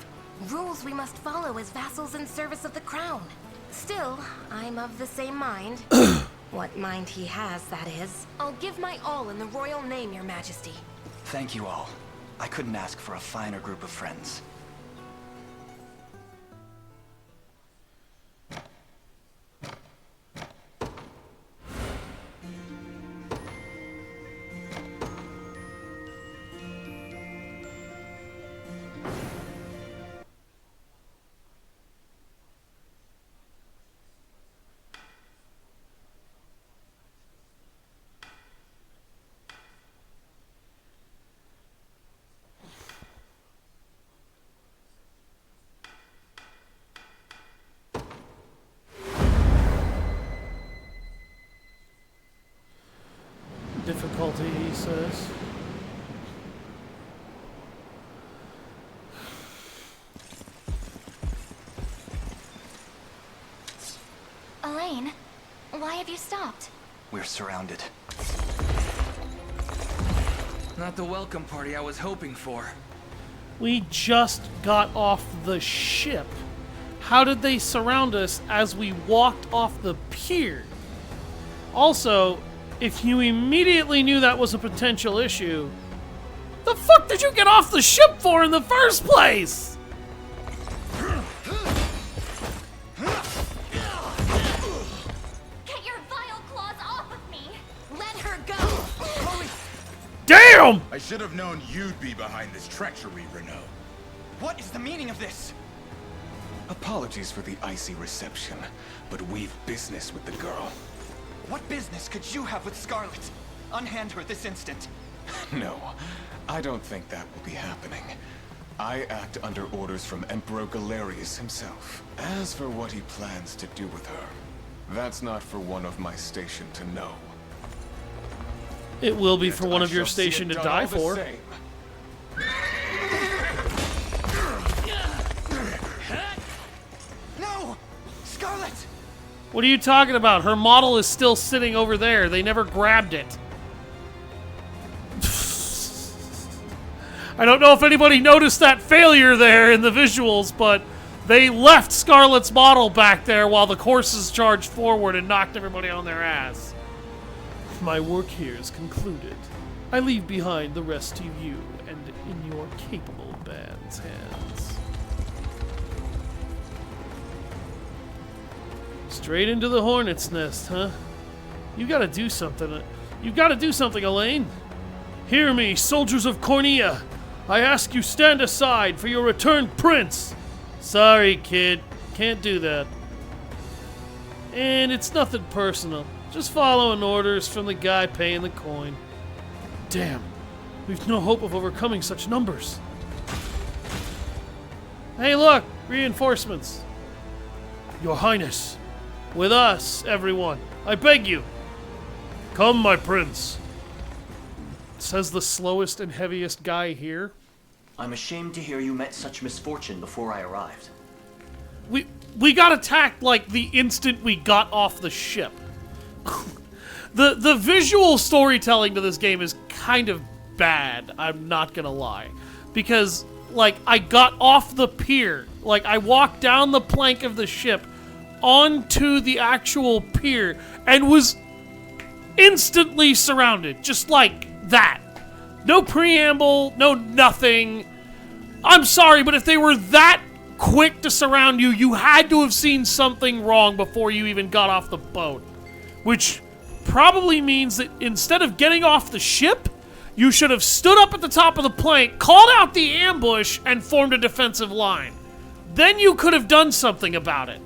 Rules we must follow as vassals in service of the crown. Still, I'm of the same mind. What mind he has, that is. I'll give my all in the royal name, your majesty. Thank you all. I couldn't ask for a finer group of friends. Difficulty, he says. Elaine, why have you stopped? We're surrounded. Not the welcome party I was hoping for. We just got off the ship. How did they surround us as we walked off the pier? Also, if you immediately knew that was a potential issue, the fuck did you get off the ship for in the first place? Get your vile claws off of me! Let her go! Damn! I should have known you'd be behind this treachery, Renault. What is the meaning of this? Apologies for the icy reception, but we've business with the girl. What business could you have with Scarlet? Unhand her this instant. No, I don't think that will be happening. I act under orders from Emperor Galerius himself. As for what he plans to do with her, that's not for one of my station to know. It will be Yet for one I of your shall see station it to done die all the for. same. No! Scarlet! What are you talking about? Her model is still sitting over there. They never grabbed it. I don't know if anybody noticed that failure there in the visuals, but they left Scarlet's model back there while the horses charged forward and knocked everybody on their ass. My work here is concluded. I leave behind the rest to you and in your capable band's hands. Straight into the hornet's nest, huh? You gotta do something. You gotta do something, Elaine. Hear me, soldiers of Cornea. I ask you stand aside for your returned prince. Sorry, kid. Can't do that. And it's nothing personal. Just following orders from the guy paying the coin. Damn. We've no hope of overcoming such numbers. Hey, look! Reinforcements. Your Highness. With us, everyone. I beg you. Come, my prince. Says the slowest and heaviest guy here. I'm ashamed to hear you met such misfortune before I arrived. We got attacked like the instant we got off the ship. The visual storytelling to this game is kind of bad, I'm not gonna lie. Because, like, I got off the pier. Like, I walked down the plank of the ship onto the actual pier and was Instantly surrounded, just like that. No preamble, no nothing. I'm sorry, but if they were that quick to surround you, you had to have seen something wrong before you even got off the boat. Which probably means that instead of getting off the ship, you should have stood up at the top of the plank, called out the ambush, and formed a defensive line. Then you could have done something about it.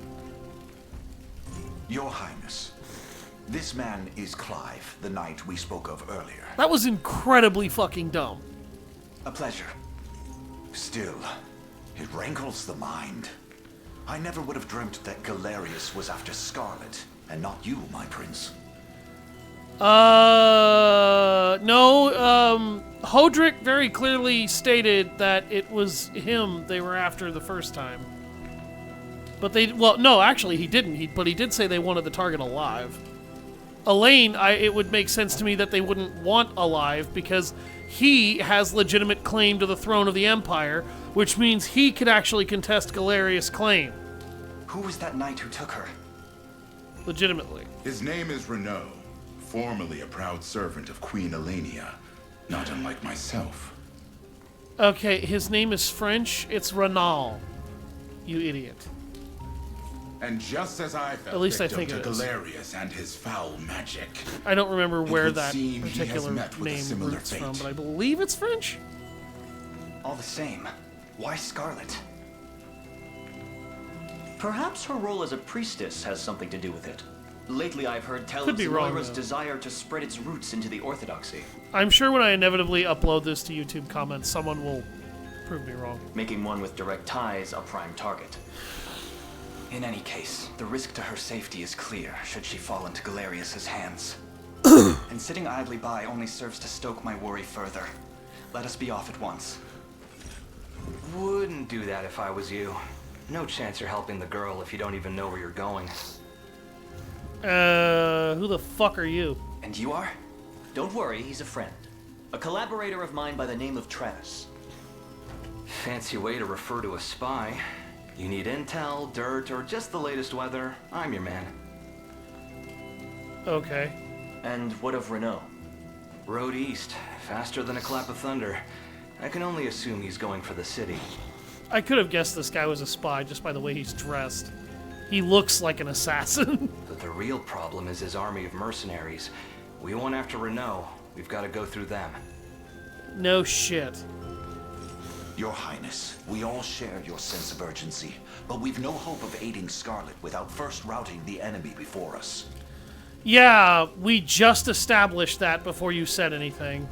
Your Highness, this man is Clive, the knight we spoke of earlier. That was incredibly fucking dumb. A pleasure. Still, it rankles the mind. I never would have dreamt that Galerius was after Scarlet, and not you, my prince. No, Hodrick very clearly stated that it was him they were after the first time. But no, actually he didn't, but he did say they wanted the target alive. Elaine, it would make sense to me that they wouldn't want alive because he has legitimate claim to the throne of the Empire, which means he could actually contest Galerius' claim. Who was that knight who took her? Legitimately. His name is Renaud, formerly a proud servant of Queen Elenia, not unlike myself. Okay, his name is French. It's Renaud. You idiot. And just as I fell At least I victim think to it is. Galerius and his foul magic, I don't remember where would that seem he has particular met with a name similar roots fate. from, but I believe it's French. All the same, why Scarlet? Perhaps her role as a priestess has something to do with it. Lately I've heard tell Could of be wrong, Zenoira's though. desire to spread its roots into the Orthodoxy, I'm sure when I inevitably upload this to YouTube comments, someone will prove me wrong. making one with direct ties a prime target. In any case, the risk to her safety is clear should she fall into Galerius' hands. And sitting idly by only serves to stoke my worry further. Let us be off at once. Wouldn't do that if I was you. No chance you're helping the girl if you don't even know where you're going. Who the fuck are you? And you are? Don't worry, he's a friend. A collaborator of mine by the name of Travis. Fancy way to refer to a spy. You need intel, dirt, or just the latest weather, I'm your man. Okay. And what of Renaud? Road east, faster than a clap of thunder. I can only assume he's going for the city. I could have guessed this guy was a spy just by the way he's dressed. He looks like an assassin. But the real problem is his army of mercenaries. We went after Renaud. We've got to go through them. No shit. Your Highness, we all share your sense of urgency, but we've no hope of aiding Scarlet without first routing the enemy before us. Yeah, we just established that before you said anything.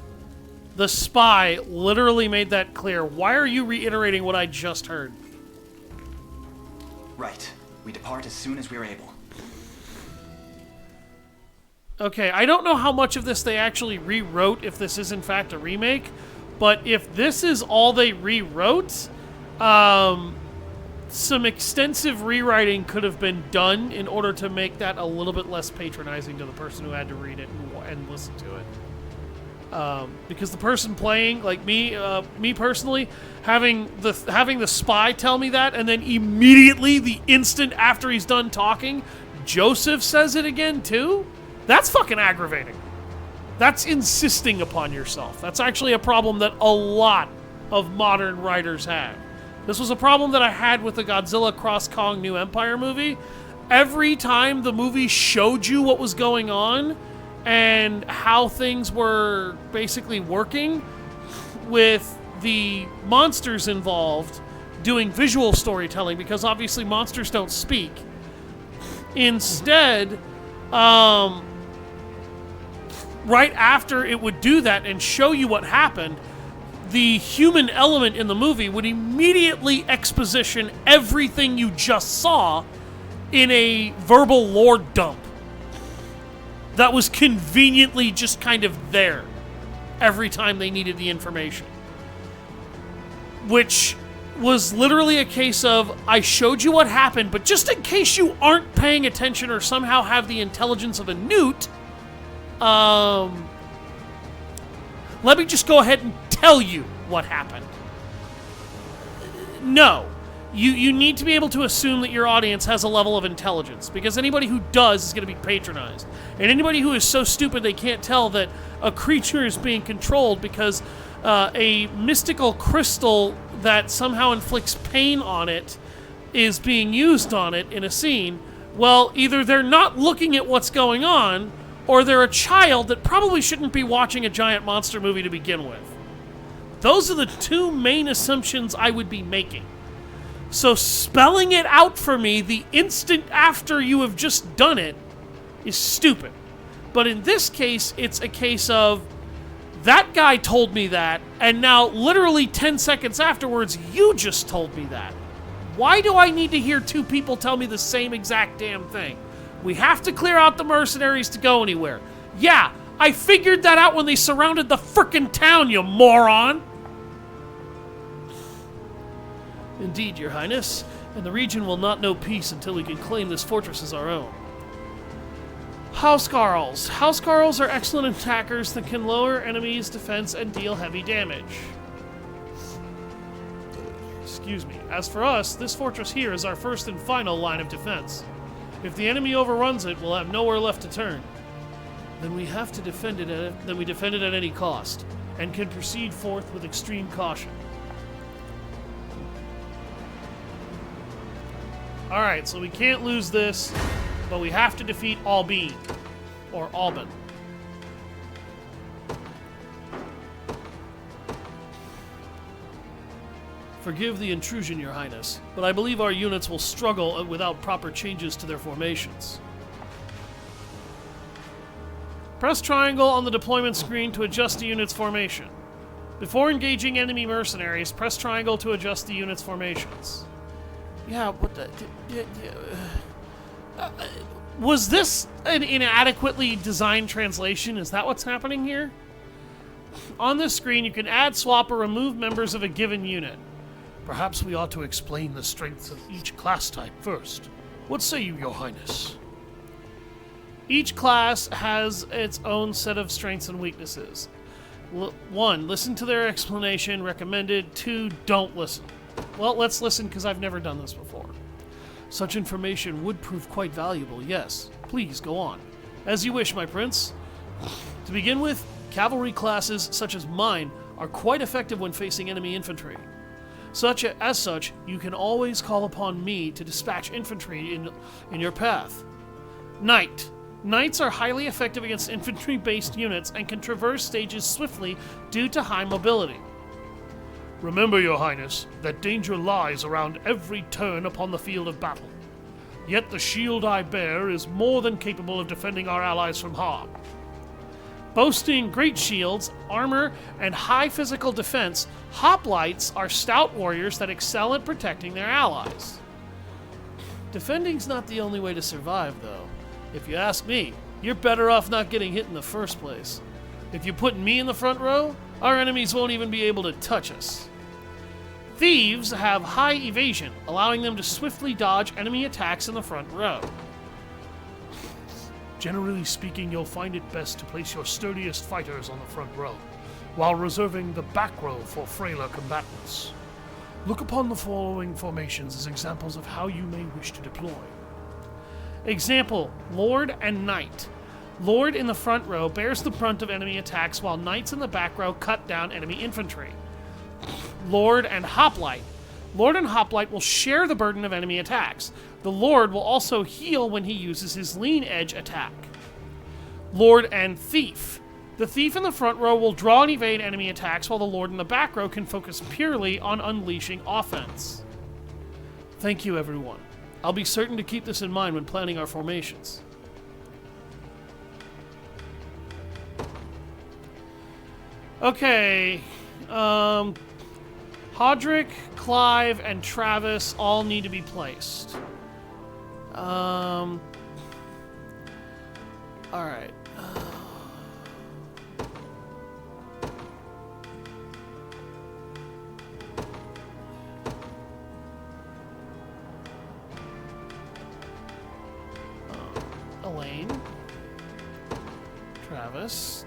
The spy literally made that clear. Why are you reiterating what I just heard? Right. We depart as soon as we are able. Okay, I don't know how much of this they actually rewrote, if this is in fact a remake, but if this is all they rewrote, some extensive rewriting could have been done in order to make that a little bit less patronizing to the person who had to read it and listen to it. Because the person playing, like me personally, having the spy tell me that, and then immediately the instant after he's done talking, Joseph says it again too. That's fucking aggravating. That's insisting upon yourself. That's actually a problem that a lot of modern writers have. This was a problem that I had with the Godzilla Cross Kong New Empire movie. Every time the movie showed you what was going on and how things were basically working with the monsters involved doing visual storytelling, because obviously monsters don't speak. Instead, right after it would do that and show you what happened, the human element in the movie would immediately exposition everything you just saw in a verbal lore dump that was conveniently just kind of there every time they needed the information. Which was literally a case of, I showed you what happened, but just in case you aren't paying attention or somehow have the intelligence of a newt, let me just go ahead and tell you what happened. No. You need to be able to assume that your audience has a level of intelligence, because anybody who does is going to be patronized. And anybody who is so stupid they can't tell that a creature is being controlled because a mystical crystal that somehow inflicts pain on it is being used on it in a scene, well, either they're not looking at what's going on, or they're a child that probably shouldn't be watching a giant monster movie to begin with. Those are the two main assumptions I would be making. So spelling it out for me the instant after you have just done it is stupid. But in this case, it's a case of, that guy told me that, and now literally 10 seconds afterwards, you just told me that. Why do I need to hear two people tell me the same exact damn thing? We have to clear out the mercenaries to go anywhere. Yeah, I figured that out when they surrounded the frickin' town, you moron! Indeed, Your Highness, and the region will not know peace until we can claim this fortress as our own. Housecarls. Housecarls are excellent attackers that can lower enemies' defense and deal heavy damage. Excuse me. As for us, this fortress here is our first and final line of defense. If the enemy overruns it, we'll have nowhere left to turn. Then we have to defend it at any cost, and can proceed forth with extreme caution. Alright, so we can't lose this, but we have to defeat Albin. Or Albin. Forgive the intrusion, Your Highness, but I believe our units will struggle without proper changes to their formations. Press triangle on the deployment screen to adjust the unit's formation. Before engaging enemy mercenaries, press triangle to adjust the unit's formations. Yeah, what the... was this an inadequately designed translation? Is that what's happening here? On this screen, you can add, swap, or remove members of a given unit. Perhaps we ought to explain the strengths of each class type first. What say you, Your Highness? Each class has its own set of strengths and weaknesses. 1. Listen to their explanation. Recommended. 2. Don't listen. Well, let's listen, because I've never done this before. Such information would prove quite valuable, yes. Please, go on. As you wish, my prince. To begin with, cavalry classes, such as mine, are quite effective when facing enemy infantry. As such, you can always call upon me to dispatch infantry in your path. Knight. Knights are highly effective against infantry-based units and can traverse stages swiftly due to high mobility. Remember, Your Highness, that danger lies around every turn upon the field of battle. Yet the shield I bear is more than capable of defending our allies from harm. Boasting great shields, armor, and high physical defense, hoplites are stout warriors that excel at protecting their allies. Defending's not the only way to survive, though. If you ask me, you're better off not getting hit in the first place. If you put me in the front row, our enemies won't even be able to touch us. Thieves have high evasion, allowing them to swiftly dodge enemy attacks in the front row. Generally speaking, you'll find it best to place your sturdiest fighters on the front row, while reserving the back row for frailer combatants. Look upon the following formations as examples of how you may wish to deploy. Example, Lord and Knight. Lord in the front row bears the brunt of enemy attacks, while Knights in the back row cut down enemy infantry. Lord and Hoplite. Lord and Hoplite will share the burden of enemy attacks. The Lord will also heal when he uses his lean edge attack. Lord and Thief. The Thief in the front row will draw and evade enemy attacks, while the Lord in the back row can focus purely on unleashing offense. Thank you, everyone. I'll be certain to keep this in mind when planning our formations. Okay, Hodrick, Clive, and Travis all need to be placed. Alright. Elaine. Travis.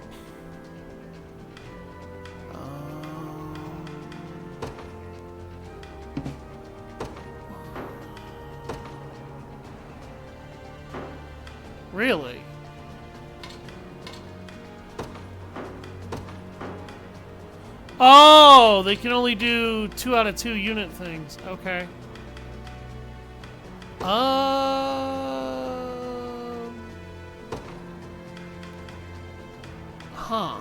Really? Oh, they can only do 2 out of 2 unit things. Okay. Huh.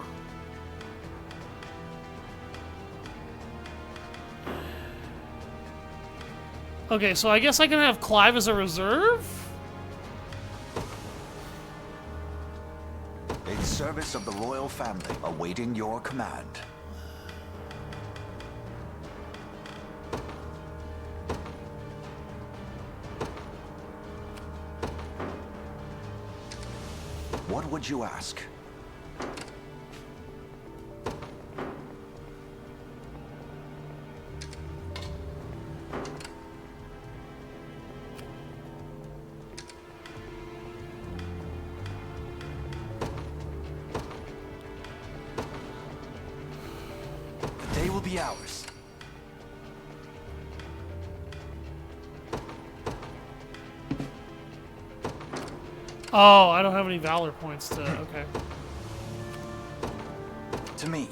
Okay, so I guess I can have Clive as a reserve? In service of the royal family, awaiting your command. What would you ask? The day will be ours. Oh, I don't have any valor points to... Okay. To me.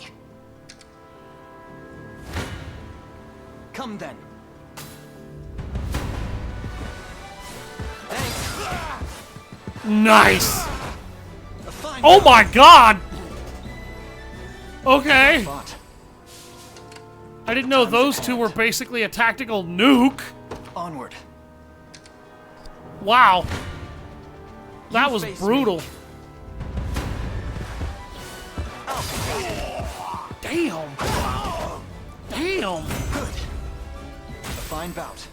Come then. Nice! Oh my god! Okay. I didn't know those two were basically a tactical nuke. Onward. Wow. That was brutal. Damn. Damn. Good. A fine bout.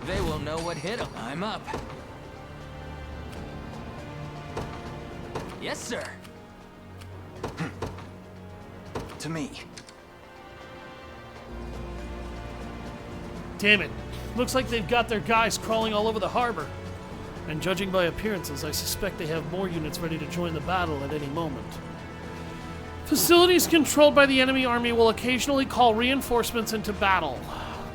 They will know what hit them. I'm up. Yes, sir. To me. Damn it. Looks like they've got their guys crawling all over the harbor. And judging by appearances, I suspect they have more units ready to join the battle at any moment. Facilities controlled by the enemy army will occasionally call reinforcements into battle.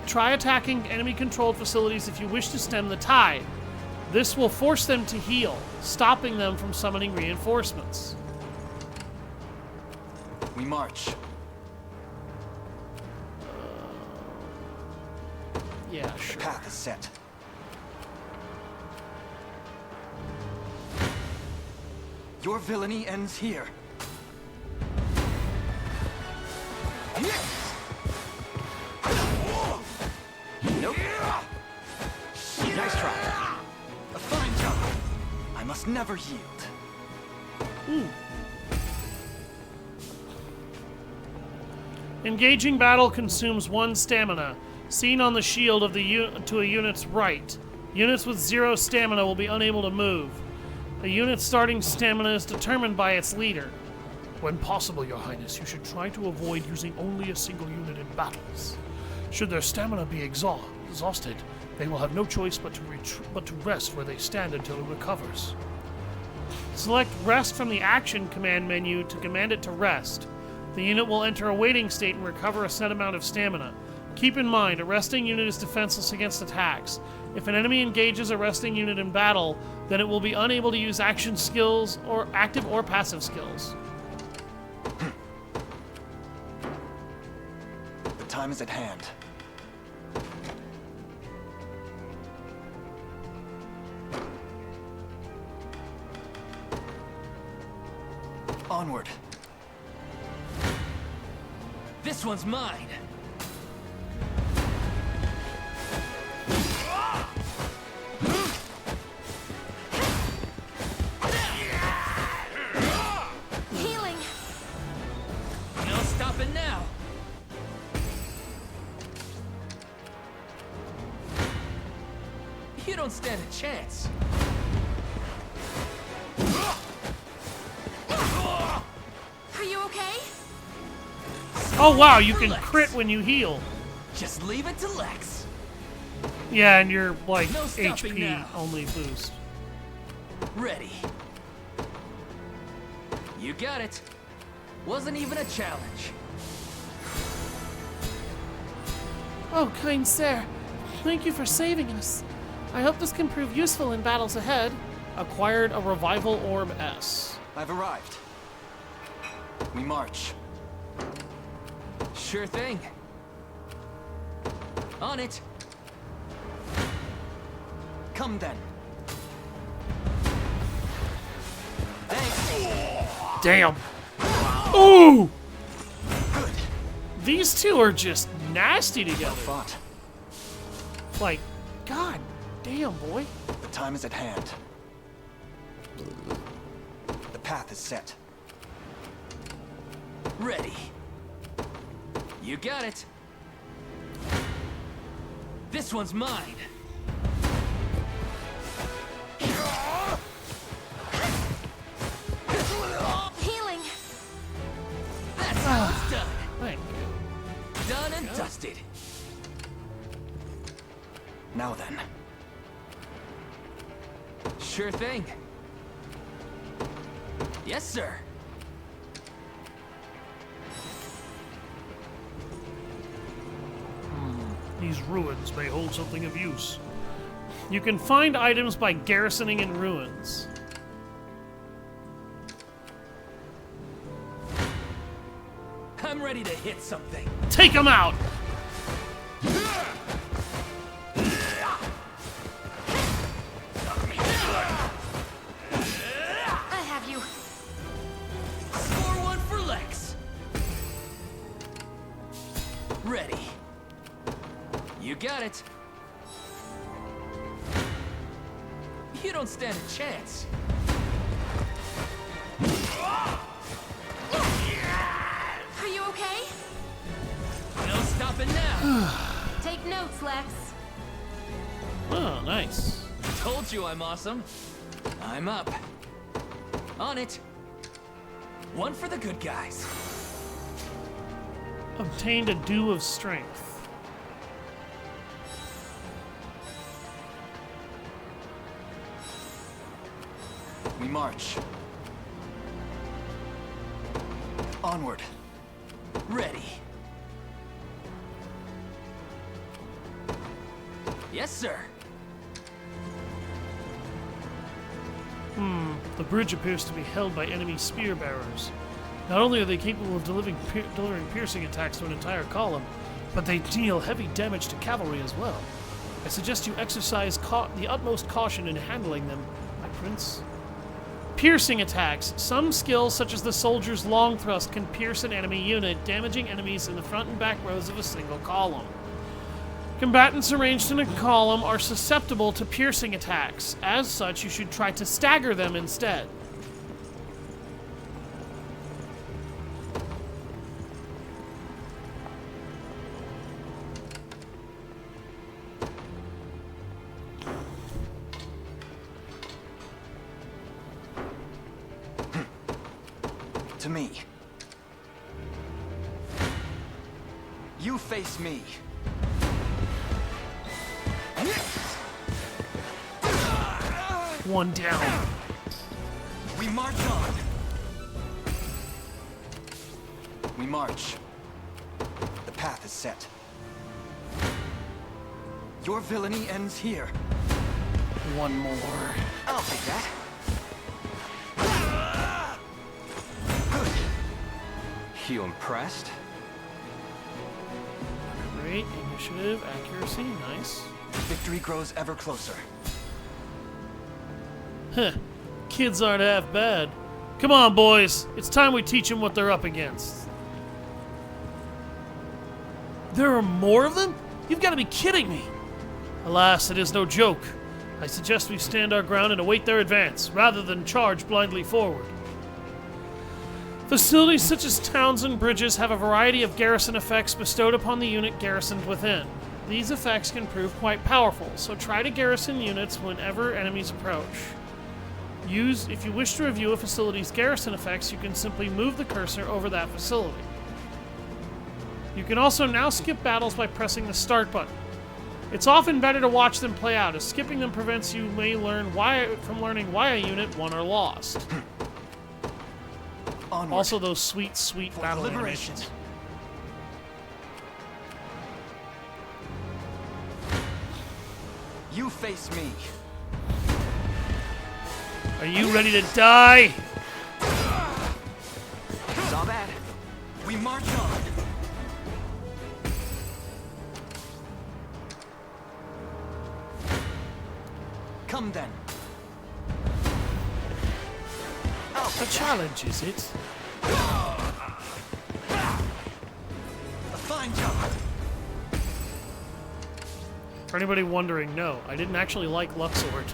Try attacking enemy-controlled facilities if you wish to stem the tide. This will force them to heal, stopping them from summoning reinforcements. We march. Yeah, sure. The path is set. Your villainy ends here. Nope. Nice try. A fine job. I must never yield. Ooh. Engaging battle consumes 1 stamina, seen on the shield of the to a unit's right. Units with 0 stamina will be unable to move. A unit's starting stamina is determined by its leader. When possible, Your Highness, you should try to avoid using only a single unit in battles. Should their stamina be exhausted, they will have no choice but to rest where they stand until it recovers. Select Rest from the Action command menu to command it to rest. The unit will enter a waiting state and recover a set amount of stamina. Keep in mind, a resting unit is defenseless against attacks. If an enemy engages a resting unit in battle, then it will be unable to use action skills or active or passive skills. The time is at hand. Onward. This one's mine. Healing. No stopping now. You don't stand a chance. Are you okay? Oh wow, you can crit when you heal. Just leave it to Lex. Yeah, and your like No stopping HP now. only boost. Ready. You got it. Wasn't even a challenge. Oh, kind sir. Thank you for saving us. I hope this can prove useful in battles ahead. Acquired a revival orb S. I've arrived. We march. Sure thing. On it. Come then. Damn. Ooh! These two are just nasty together. Fought. Like, god damn, boy. The time is at hand. The path is set. Ready. You got it. This one's mine. Healing. That's how it's done. Thank you. Done and dusted. Now then. Sure thing. Yes, sir. These ruins may hold something of use. You can find items by garrisoning in ruins. I'm ready to hit something. Take him out! I have you. Score one for Lex. Ready. You got it. You don't stand a chance. Are you okay? No stopping now. Take notes, Lex. Oh, nice. Told you I'm awesome. I'm up. On it. One for the good guys. Obtained a dew of strength. We march. Onward. Ready. Yes, sir. The bridge appears to be held by enemy spear bearers. Not only are they capable of delivering piercing attacks to an entire column, but they deal heavy damage to cavalry as well. I suggest you exercise the utmost caution in handling them, my prince. Piercing attacks. Some skills, such as the soldier's long thrust, can pierce an enemy unit, damaging enemies in the front and back rows of a single column. Combatants arranged in a column are susceptible to piercing attacks. As such, you should try to stagger them instead. To me. You face me. One down. We march on. We march. The path is set. Your villainy ends here. One more. I'll take that. You impressed? Great. Initiative, accuracy, nice. Victory grows ever closer. Heh. Kids aren't half bad. Come on, boys. It's time we teach them what they're up against. There are more of them? You've got to be kidding me. Alas, it is no joke. I suggest we stand our ground and await their advance, rather than charge blindly forward. Facilities such as towns and bridges have a variety of garrison effects bestowed upon the unit garrisoned within. These effects can prove quite powerful, so try to garrison units whenever enemies approach. If you wish to review a facility's garrison effects, you can simply move the cursor over that facility. You can also now skip battles by pressing the start button. It's often better to watch them play out, as skipping them prevents you from learning why a unit won or lost. Onward. Also those sweet, sweet battle liberation. animations. You face me. Are you ready to die? Saw that. We march on. Come then. A challenge, is it? A fine job. For anybody wondering, no, I didn't actually like Luxord.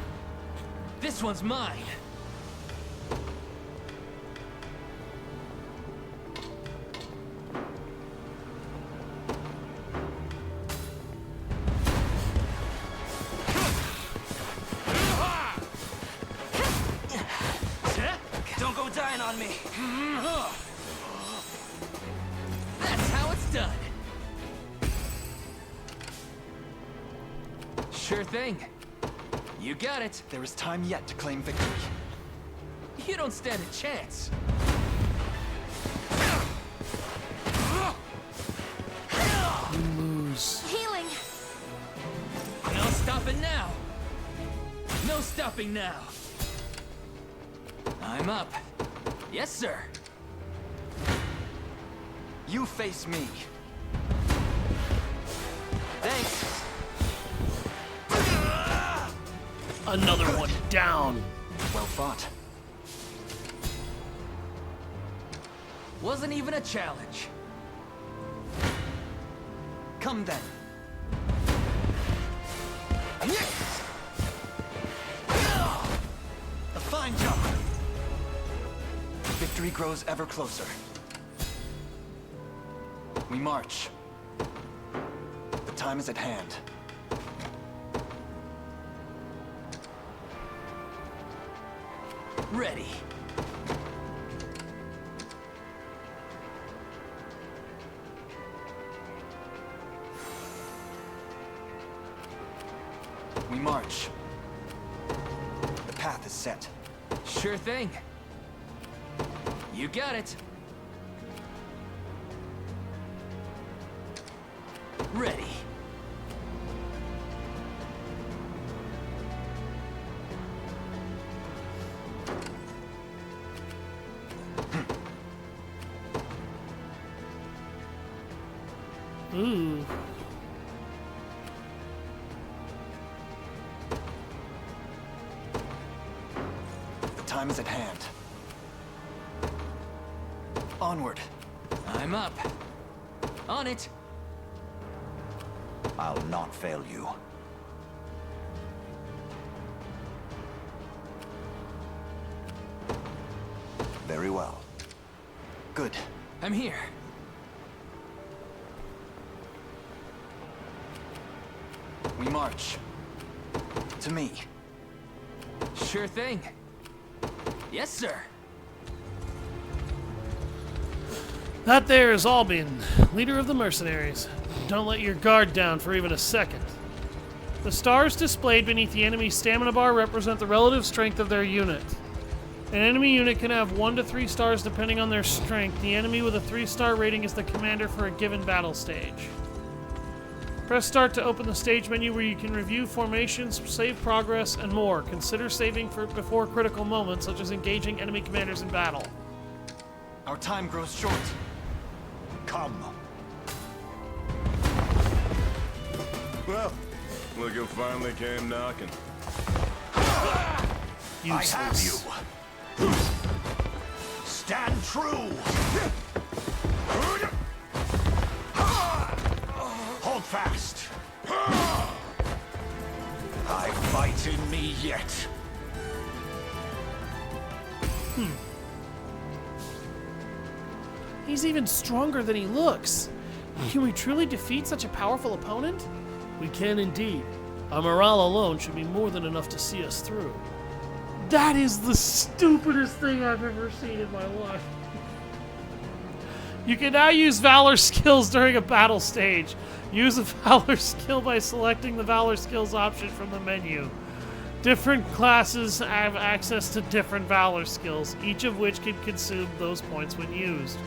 This one's mine. Don't go dying on me. That's how it's done. Sure thing. You got it. There is time yet to claim victory. You don't stand a chance. You lose. Healing. No stopping now. No stopping now. I'm up. Yes, sir. You face me. Thanks. Another one down. Well fought. Wasn't even a challenge. Come then. A fine job. Victory grows ever closer. We march. The time is at hand. Ready. We march. The path is set. Sure thing. You got it. Ready. Ooh. The time is at hand. Onward. I'm up. On it. I'll not fail you. Very well. Good. I'm here. We march. To me. Sure thing. Yes, sir. That there is Albin, leader of the mercenaries. Don't let your guard down for even a second. The stars displayed beneath the enemy's stamina bar represent the relative strength of their unit. An enemy unit can have 1 to 3 stars depending on their strength. The enemy with a 3-star rating is the commander for a given battle stage. Press start to open the stage menu where you can review formations, save progress, and more. Consider saving before critical moments, such as engaging enemy commanders in battle. Our time grows short. Come. Well, look who finally came knocking. Useless. I have you. Stand true. Hold fast. I fight in me yet. He's even stronger than he looks. Can we truly defeat such a powerful opponent? We can indeed. Our morale alone should be more than enough to see us through. That is the stupidest thing I've ever seen in my life. You can now use Valor skills during a battle stage. Use a Valor skill by selecting the Valor skills option from the menu. Different classes have access to different valor skills, each of which can consume those points when used.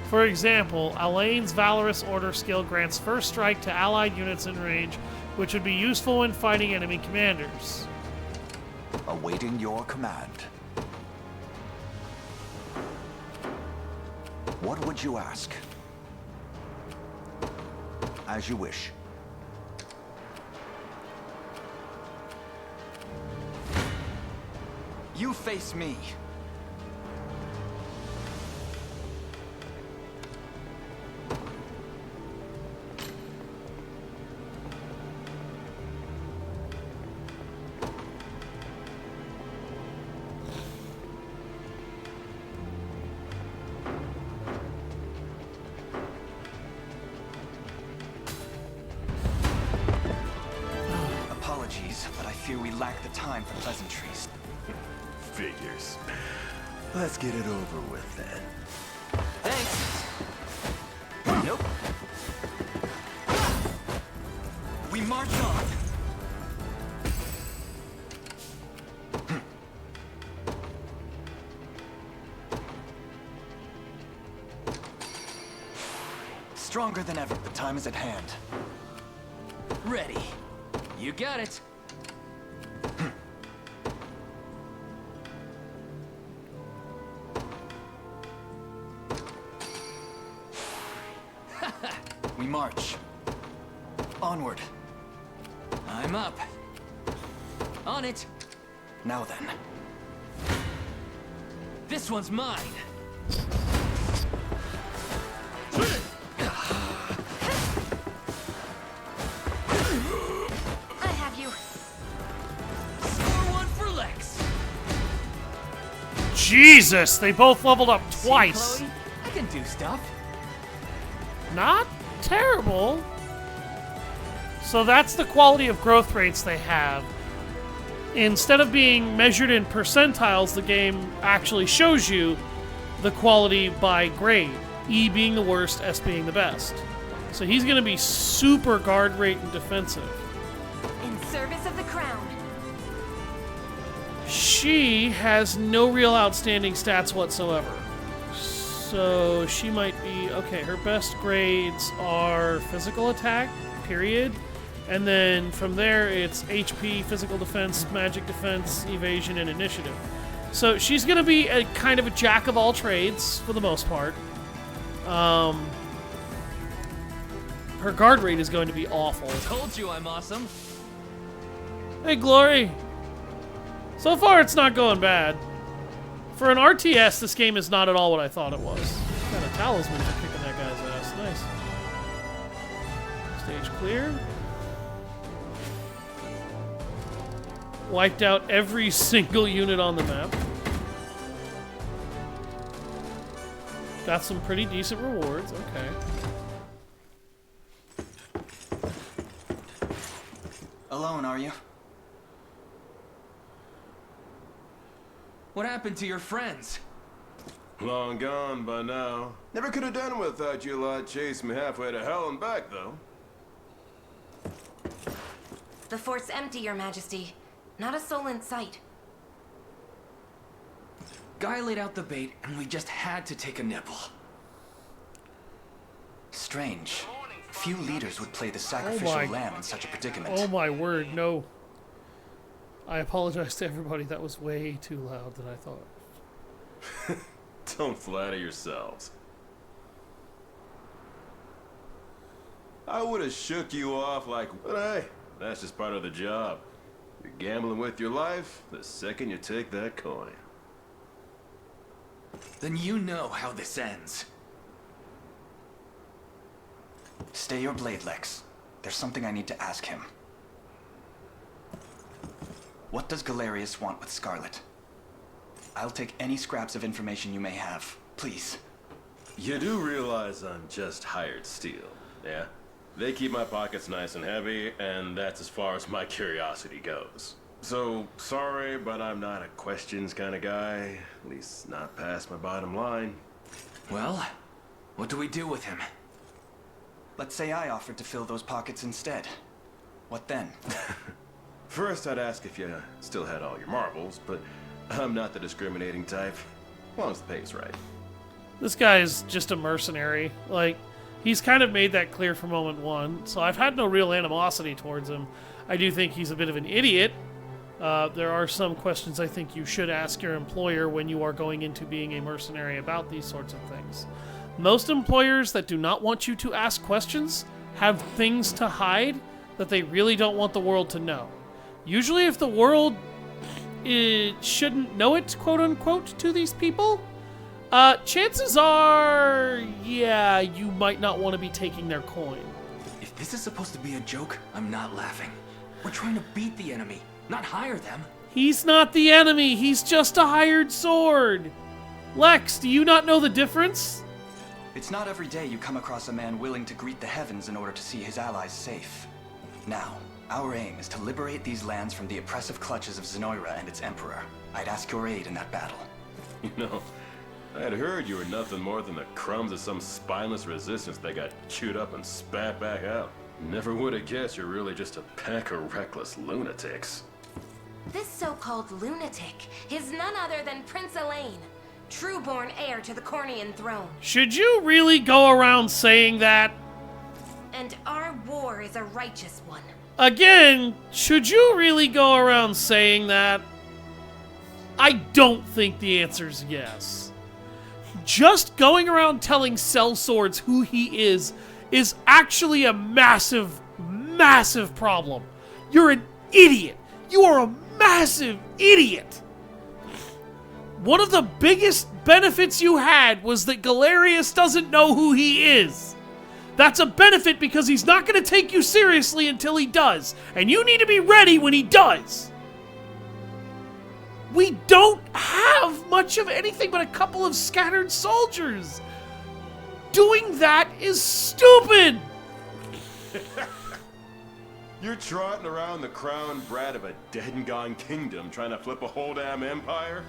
For example, Elaine's Valorous Order skill grants first strike to allied units in range, which would be useful when fighting enemy commanders. Awaiting your command. What would you ask? As you wish. You face me. Apologies, but I fear we lack the time for pleasantries. Figures. Let's get it over with then. Thanks. Nope. We march on. Stronger than ever. The time is at hand. Ready. You got it. We march. Onward. I'm up. On it. Now then. This one's mine. I have you. Score one for Lex. Jesus, they both leveled up twice. See, Chloe? I can do stuff. Not terrible. So that's the quality of growth rates they have. Instead of being measured in percentiles, the game actually shows you the quality by grade. E being the worst, S being the best. So he's going to be super guard rate and defensive. In service of the crown. She has no real outstanding stats whatsoever. So she might be... Okay, her best grades are physical attack, period. And then from there, it's HP, physical defense, magic defense, evasion, and initiative. So she's going to be a kind of a jack of all trades for the most part. Her guard rate is going to be awful. Told you I'm awesome. Hey, Glory. So far, it's not going bad. For an RTS, this game is not at all what I thought it was. What kind of talismans are kicking that guy's ass? Nice. Stage clear. Wiped out every single unit on the map. Got some pretty decent rewards. Okay. Alone, are you? What happened to your friends? Long gone by now. Never could have done without you lot chasing me halfway to hell and back, though. The fort's empty, Your Majesty. Not a soul in sight. Guy laid out the bait, and we just had to take a nibble. Strange. Few leaders would play the sacrificial lamb in such a predicament. Oh my word, no. I apologize to everybody. That was way too loud than I thought. Don't flatter yourselves. I would have shook you off like, but hey, that's just part of the job. You're gambling with your life the second you take that coin. Then you know how this ends. Stay your blade, Lex. There's something I need to ask him. What does Galerius want with Scarlet? I'll take any scraps of information you may have. Please. You do realize I'm just hired steel, yeah? They keep my pockets nice and heavy, and that's as far as my curiosity goes. So, sorry, but I'm not a questions kind of guy. At least not past my bottom line. Well, what do we do with him? Let's say I offered to fill those pockets instead. What then? First, I'd ask if you still had all your marbles, but I'm not the discriminating type. As long as the pay's right. This guy is just a mercenary. Like, he's kind of made that clear from moment one, so I've had no real animosity towards him. I do think he's a bit of an idiot. There are some questions I think you should ask your employer when you are going into being a mercenary about these sorts of things. Most employers that do not want you to ask questions have things to hide that they really don't want the world to know. Usually if the world shouldn't know it, quote-unquote, to these people, chances are, yeah, you might not want to be taking their coin. If this is supposed to be a joke, I'm not laughing. We're trying to beat the enemy, not hire them. He's not the enemy, he's just a hired sword. Lex, do you not know the difference? It's not every day you come across a man willing to greet the heavens in order to see his allies safe. Now, our aim is to liberate these lands from the oppressive clutches of Zenoira and its emperor. I'd ask your aid in that battle. You know, I had heard you were nothing more than the crumbs of some spineless resistance that got chewed up and spat back out. Never would have guessed you're really just a pack of reckless lunatics. This so-called lunatic is none other than Prince Elaine, true-born heir to the Cornian throne. Should you really go around saying that? And our war is a righteous one. Again, should you really go around saying that? I don't think the answer is yes. Just going around telling sellswords who he is actually a massive, massive problem. You're an idiot. You are a massive idiot. One of the biggest benefits you had was that Galerius doesn't know who he is. That's a benefit because he's not going to take you seriously until he does. And you need to be ready when he does. We don't have much of anything but a couple of scattered soldiers. Doing that is stupid. You're trotting around the crowned brat of a dead and gone kingdom trying to flip a whole damn empire?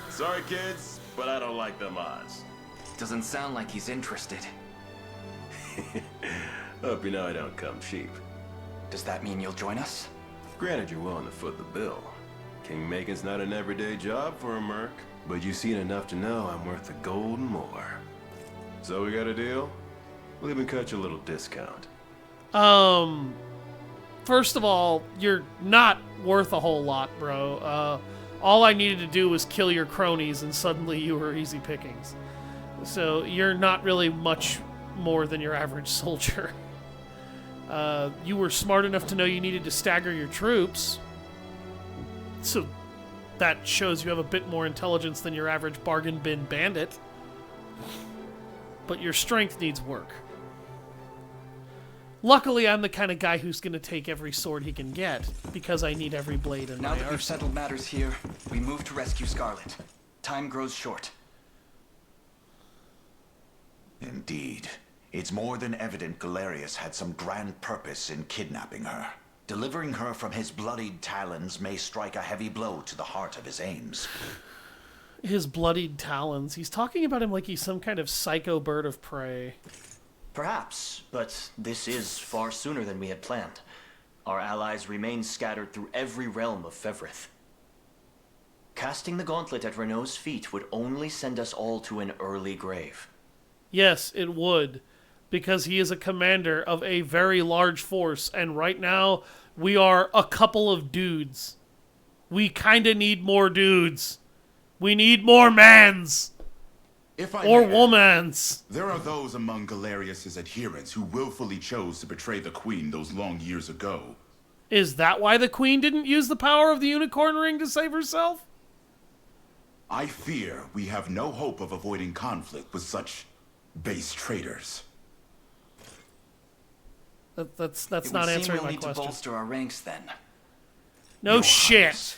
Sorry, kids, but I don't like them odds. Doesn't sound like he's interested. Hope you know I don't come cheap. Does that mean you'll join us? Granted, you're willing to foot the bill. King-making's not an everyday job for a merc, but you've seen enough to know I'm worth the gold and more. So we got a deal? We'll even cut you a little discount. First of all, you're not worth a whole lot, bro. All I needed to do was kill your cronies and suddenly you were easy pickings. So you're not really much more than your average soldier. You were smart enough to know you needed to stagger your troops. So that shows you have a bit more intelligence than your average bargain bin bandit. But your strength needs work. Luckily, I'm the kind of guy who's going to take every sword he can get, because I need every blade in my arsenal. Now that we've arsenal. settled matters here, we move to rescue Scarlet. Time grows short. Indeed. It's more than evident Galerius had some grand purpose in kidnapping her. Delivering her from his bloodied talons may strike a heavy blow to the heart of his aims. His bloodied talons. He's talking about him like he's some kind of psycho bird of prey. Perhaps, but this is far sooner than we had planned. Our allies remain scattered through every realm of Fevrith. Casting the gauntlet at Renault's feet would only send us all to an early grave. Yes, it would, because he is a commander of a very large force, and right now we are a couple of dudes. We kinda need more dudes. We need more mans. Or womans. There are those among Galerius's adherents who willfully chose to betray the Queen those long years ago. Is that why the Queen didn't use the power of the Unicorn Ring to save herself? I fear we have no hope of avoiding conflict with such base traitors. That's not answering my need question. To bolster our ranks then. No Your shit. Highness,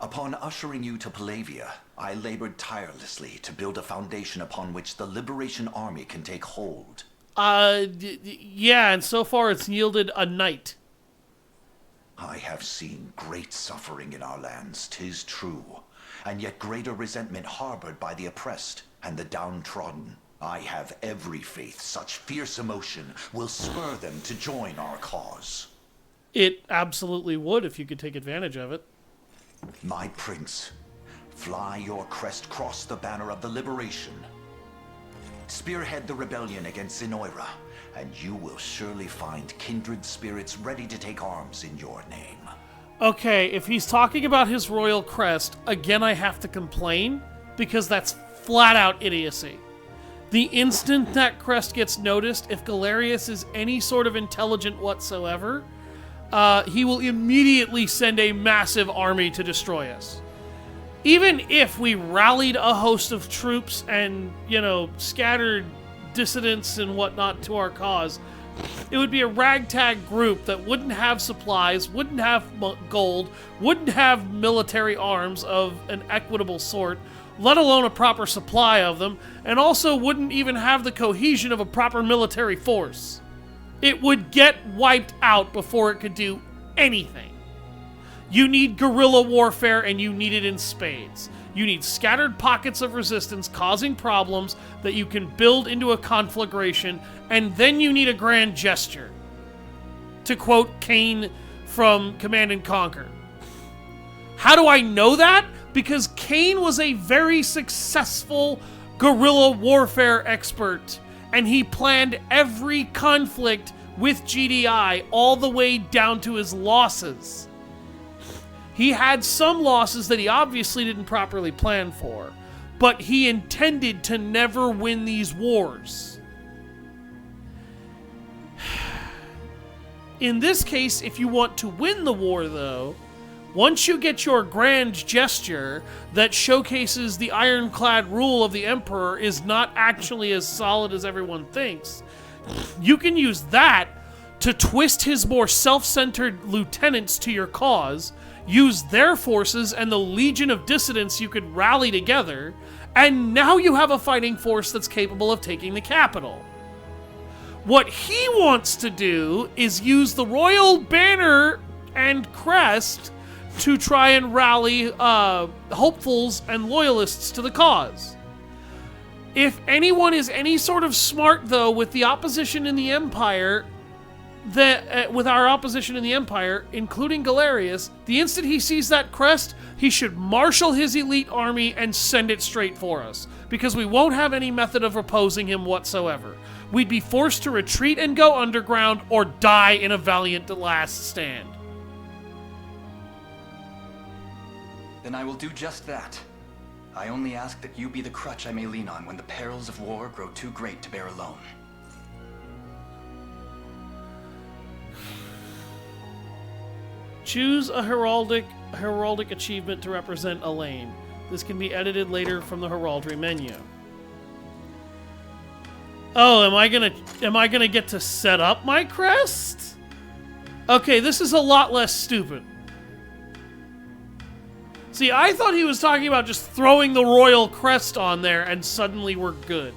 upon ushering you to Palavia, I labored tirelessly to build a foundation upon which the Liberation Army can take hold. Yeah, and so far it's yielded a knight. I have seen great suffering in our lands, 'tis true, and yet greater resentment harbored by the oppressed and the downtrodden. I have every faith such fierce emotion will spur them to join our cause. It absolutely would if you could take advantage of it. My prince, fly your crest across the banner of the liberation. Spearhead the rebellion against Zenoira, and you will surely find kindred spirits ready to take arms in your name. Okay, if he's talking about his royal crest, again I have to complain, because that's flat out idiocy. The instant that crest gets noticed, if Galerius is any sort of intelligent whatsoever, he will immediately send a massive army to destroy us. Even if we rallied a host of troops and, scattered dissidents and whatnot to our cause, it would be a ragtag group that wouldn't have supplies, wouldn't have gold, wouldn't have military arms of an equitable sort, let alone a proper supply of them, and also wouldn't even have the cohesion of a proper military force. It would get wiped out before it could do anything. You need guerrilla warfare, and you need it in spades. You need scattered pockets of resistance causing problems that you can build into a conflagration, and then you need a grand gesture. To quote Kane from Command & Conquer. How do I know that? Because Kane was a very successful guerrilla warfare expert, and he planned every conflict with GDI all the way down to his losses. He had some losses that he obviously didn't properly plan for, but he intended to never win these wars. In this case, if you want to win the war, though, once you get your grand gesture that showcases the ironclad rule of the Emperor is not actually as solid as everyone thinks, you can use that to twist his more self-centered lieutenants to your cause, use their forces and the legion of dissidents you could rally together, and now you have a fighting force that's capable of taking the capital. What he wants to do is use the royal banner and crest to try and rally hopefuls and loyalists to the cause. If anyone is any sort of smart, though, with the opposition in the Empire, with our opposition in the Empire, including Galerius, the instant he sees that crest, he should marshal his elite army and send it straight for us, because we won't have any method of opposing him whatsoever. We'd be forced to retreat and go underground, or die in a valiant last stand. Then I will do just that. I only ask that you be the crutch I may lean on when the perils of war grow too great to bear alone. Choose a heraldic achievement to represent Elaine. This can be edited later from the heraldry menu. Oh, am I gonna get to set up my crest? Okay, this is a lot less stupid. See, I thought he was talking about just throwing the royal crest on there and suddenly we're good.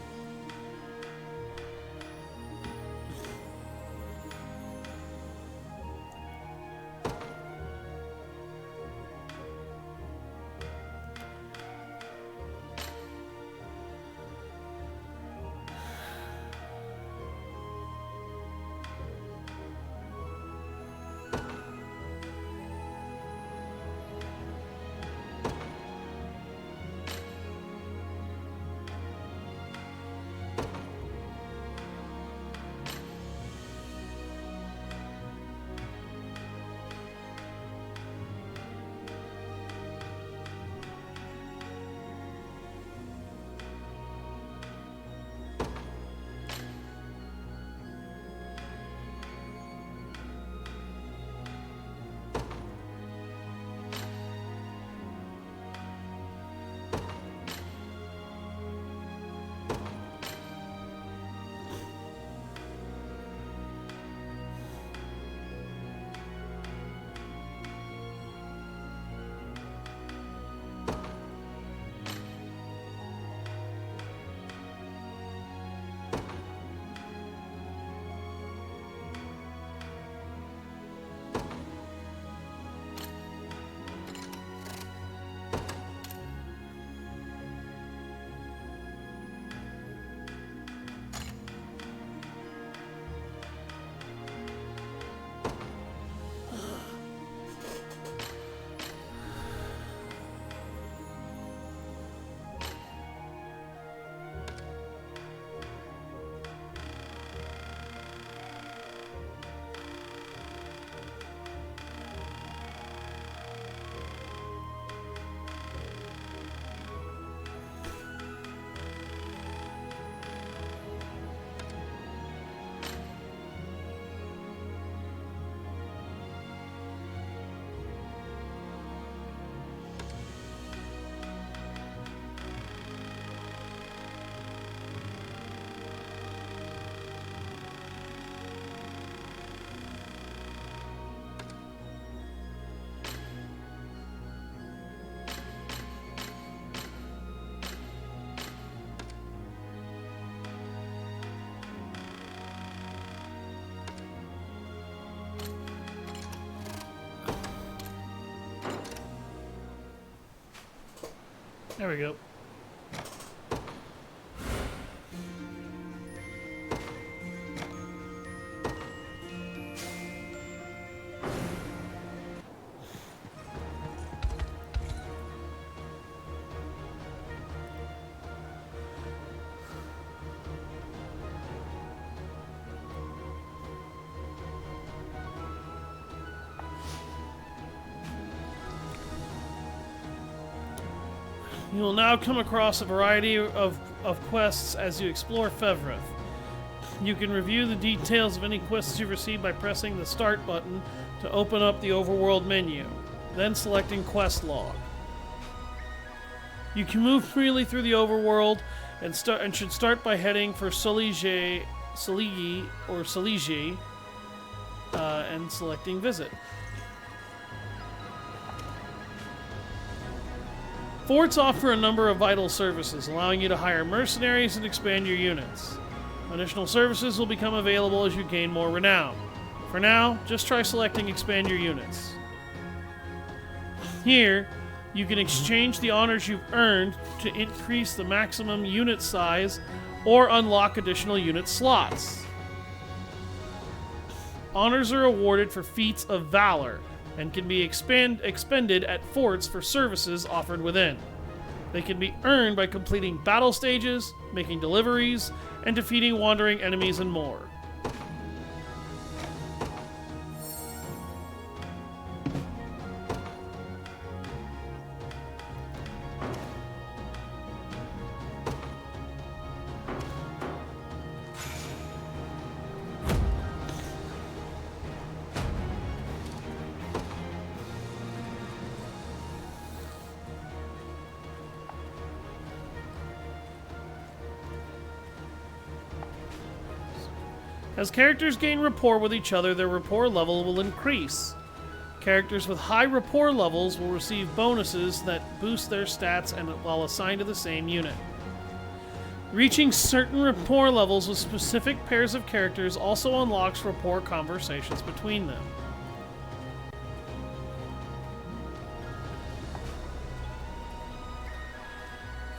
There we go. You will now come across a variety of quests as you explore Fevrith. You can review the details of any quests you've received by pressing the Start button to open up the overworld menu, then selecting Quest Log. You can move freely through the overworld and should start by heading for Saligi and selecting Visit. Forts offer a number of vital services, allowing you to hire mercenaries and expand your units. Additional services will become available as you gain more renown. For now, just try selecting Expand Your Units. Here, you can exchange the honors you've earned to increase the maximum unit size or unlock additional unit slots. Honors are awarded for feats of valor and can be expended at forts for services offered within. They can be earned by completing battle stages, making deliveries, and defeating wandering enemies and more. As characters gain rapport with each other, their rapport level will increase. Characters with high rapport levels will receive bonuses that boost their stats and while assigned to the same unit. Reaching certain rapport levels with specific pairs of characters also unlocks rapport conversations between them.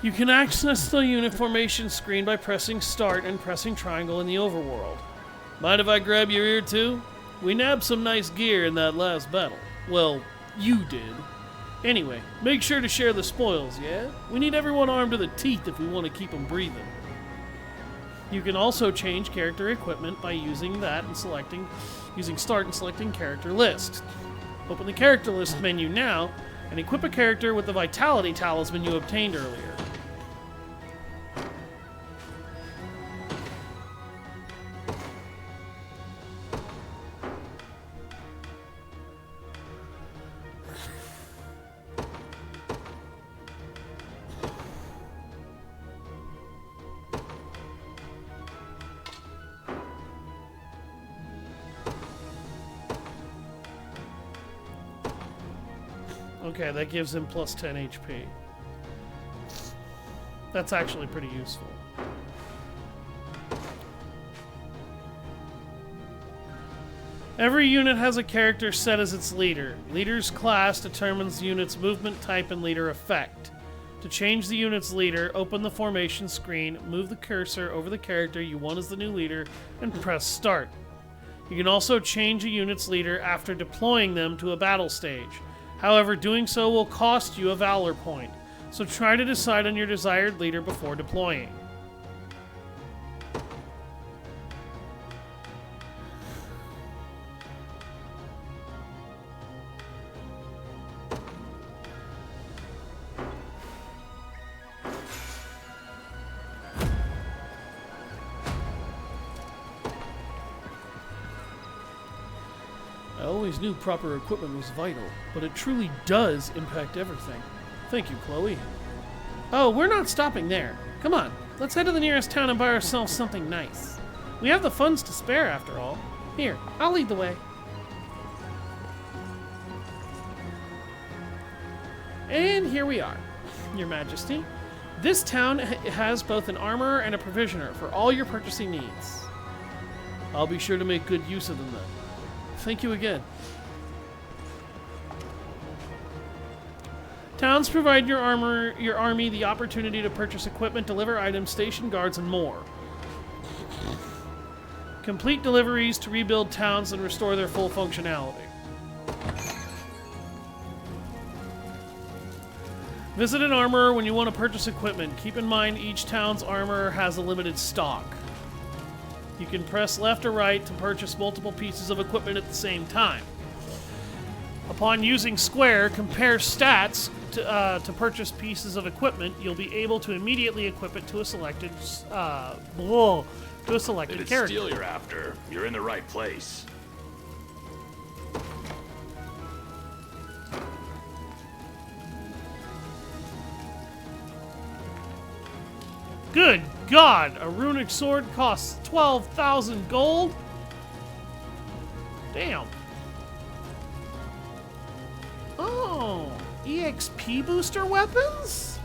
You can access the unit formation screen by pressing Start and pressing triangle in the overworld. Mind if I grab your ear too? We nabbed some nice gear in that last battle. Well, you did. Anyway, make sure to share the spoils, yeah? We need everyone armed to the teeth if we want to keep them breathing. You can also change character equipment by using Start and selecting Character List. Open the Character List menu now and equip a character with the Vitality Talisman you obtained earlier. Okay, that gives him plus 10 HP. That's actually pretty useful. Every unit has a character set as its leader. Leader's class determines the unit's movement type and leader effect. To change the unit's leader, open the formation screen, move the cursor over the character you want as the new leader, and press Start. You can also change a unit's leader after deploying them to a battle stage. However, doing so will cost you a Valor point, so try to decide on your desired leader before deploying. I always knew proper equipment was vital, but it truly does impact everything. Thank you, Chloe. Oh, we're not stopping there. Come on, let's head to the nearest town and buy ourselves something nice. We have the funds to spare, after all. Here, I'll lead the way. And here we are, Your Majesty. This town has both an armorer and a provisioner for all your purchasing needs. I'll be sure to make good use of them then. Thank you again. Towns provide your army the opportunity to purchase equipment, deliver items, station guards, and more. Complete deliveries to rebuild towns and restore their full functionality. Visit an armorer when you want to purchase equipment. Keep in mind each town's armorer has a limited stock. You can press left or right to purchase multiple pieces of equipment at the same time. Upon using square, compare stats to purchase pieces of equipment. You'll be able to immediately equip it to a selected character. Steel you're after. You're in the right place. Good God! A runic sword costs 12,000 gold? Damn. Oh, EXP booster weapons?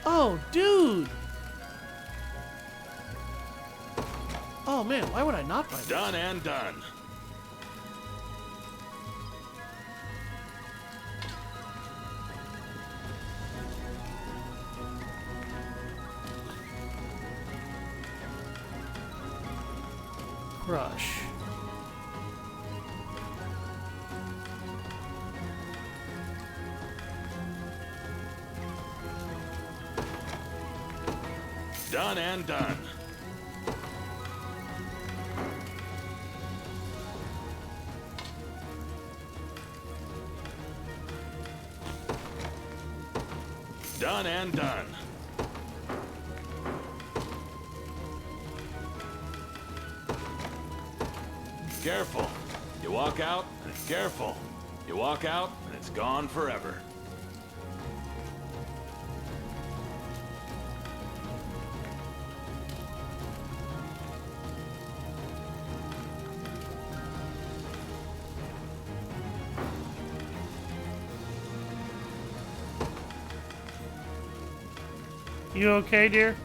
Oh, dude. Oh man, why would I not buy this? Done and done. Crush. Done and done. Done and done. Careful. You walk out, and it's careful. You walk out, and it's gone forever. You okay, dear?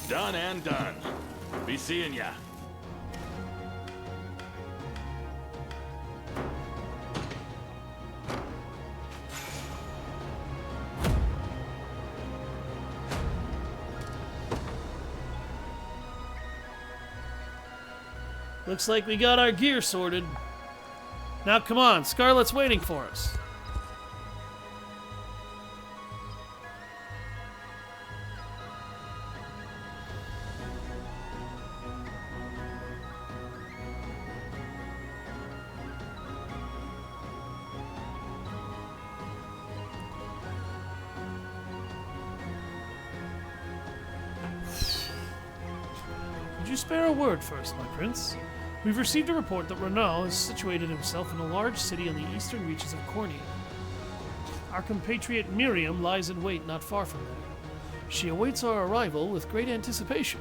Done and done. Be seeing ya. Looks like we got our gear sorted. Now come on, Scarlet's waiting for us. Could you spare a word first, my prince? We've received a report that Renaud has situated himself in a large city on the eastern reaches of Cornea. Our compatriot Miriam lies in wait not far from there. She awaits our arrival with great anticipation.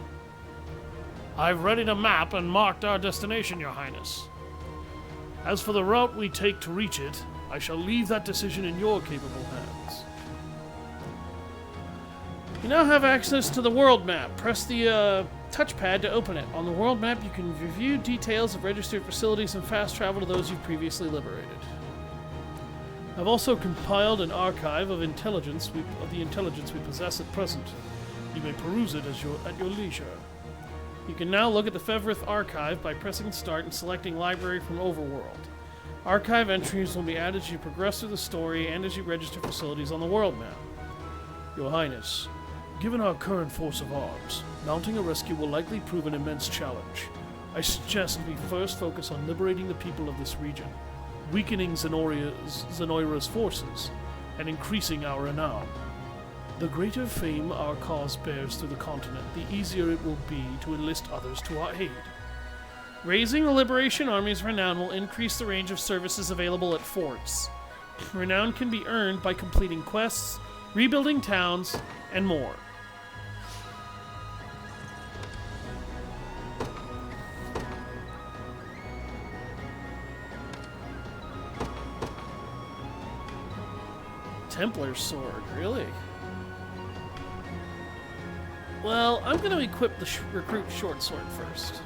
I've readied a map and marked our destination, Your Highness. As for the route we take to reach it, I shall leave that decision in your capable hands. You now have access to the world map. Press the touchpad to open it. On the world map, you can review details of registered facilities and fast travel to those you've previously liberated. I've also compiled an archive of the intelligence we possess at present. You may peruse it at your leisure. You can now look at the Fevrith archive by pressing Start and selecting Library from Overworld. Archive entries will be added as you progress through the story and as you register facilities on the world map. Your Highness, given our current force of arms, mounting a rescue will likely prove an immense challenge. I suggest we first focus on liberating the people of this region, weakening Zenoira's forces, and increasing our renown. The greater fame our cause bears through the continent, the easier it will be to enlist others to our aid. Raising the Liberation Army's renown will increase the range of services available at forts. Renown can be earned by completing quests, rebuilding towns, and more. Templar's sword, really? Well, I'm going to equip the recruit short sword first.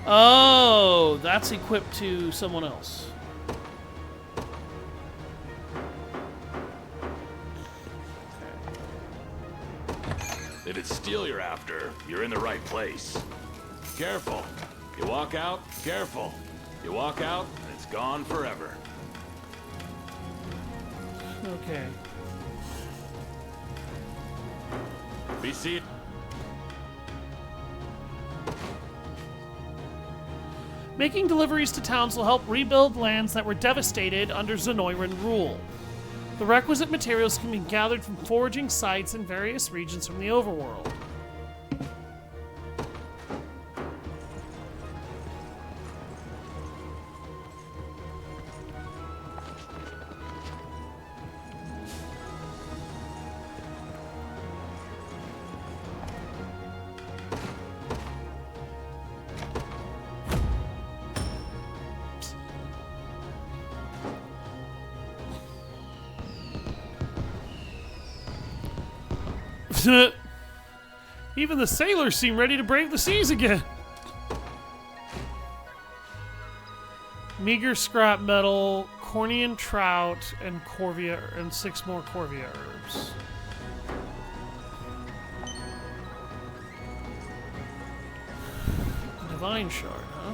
Oh, that's equipped to someone else. If it's steel you're after, you're in the right place. Careful. You walk out, careful. You walk out, and it's gone forever. Okay. Be seated. Making deliveries to towns will help rebuild lands that were devastated under Zenoiran rule. The requisite materials can be gathered from foraging sites in various regions from the overworld. Even the sailors seem ready to brave the seas again. Meager scrap metal, Cornian trout, and corvia, and 6 more corvia herbs. Divine shard, huh?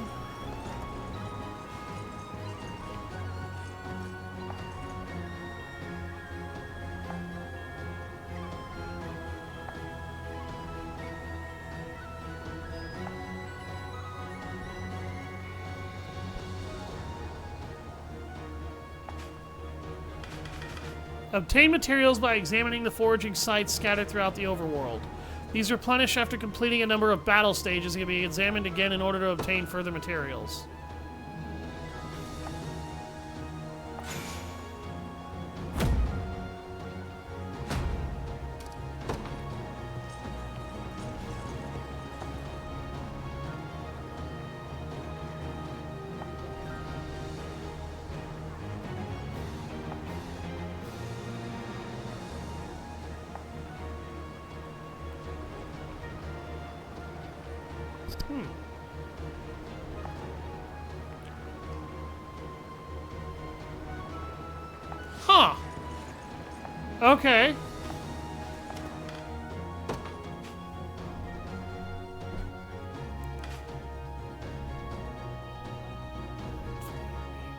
Obtain materials by examining the foraging sites scattered throughout the overworld. These replenish after completing a number of battle stages and can be examined again in order to obtain further materials. Huh. Okay.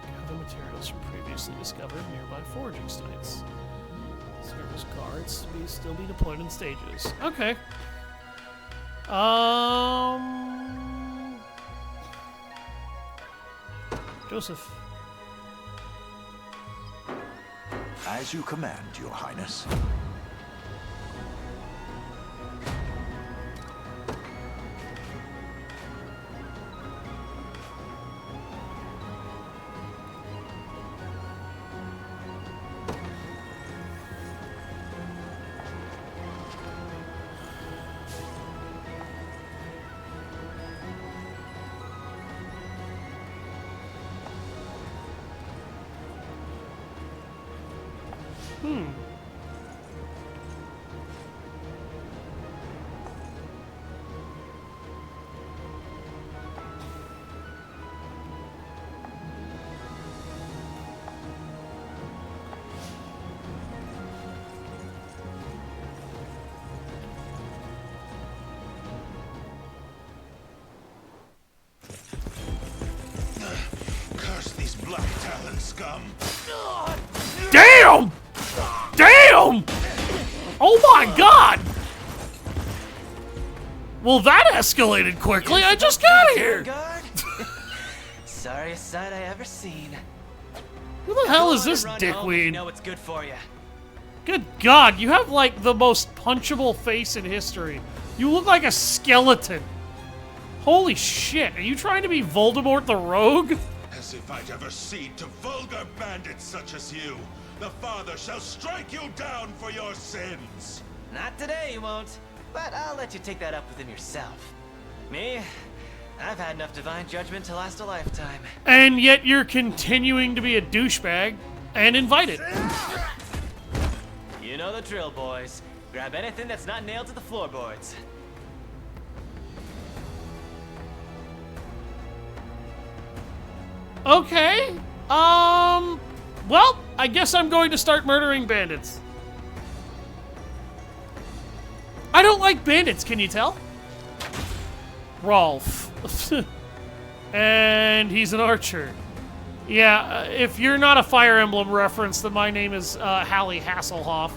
Gather materials from previously discovered nearby foraging sites. Service guards to still be deployed in stages. Okay. Joseph. As you command, Your Highness. Curse these Black Talon scum. Damn! Damn! Oh my god! Well, that escalated quickly. I just got here. Sorriest sight I ever seen. Who the hell is this dickweed? You know it's good for you. Good god, you have like the most punchable face in history. You look like a skeleton. Holy shit, are you trying to be Voldemort the Rogue? As if I'd ever cede to vulgar bandits such as you. The Father shall strike you down for your sins. Not today, you won't. But I'll let you take that up with him yourself. Me? I've had enough divine judgment to last a lifetime. And yet you're continuing to be a douchebag and invite it. You know the drill, boys. Grab anything that's not nailed to the floorboards. Okay. Well, I guess I'm going to start murdering bandits. I don't like bandits, can you tell? Rolf. And he's an archer. Yeah, if you're not a Fire Emblem reference, then my name is Hallie Hasselhoff.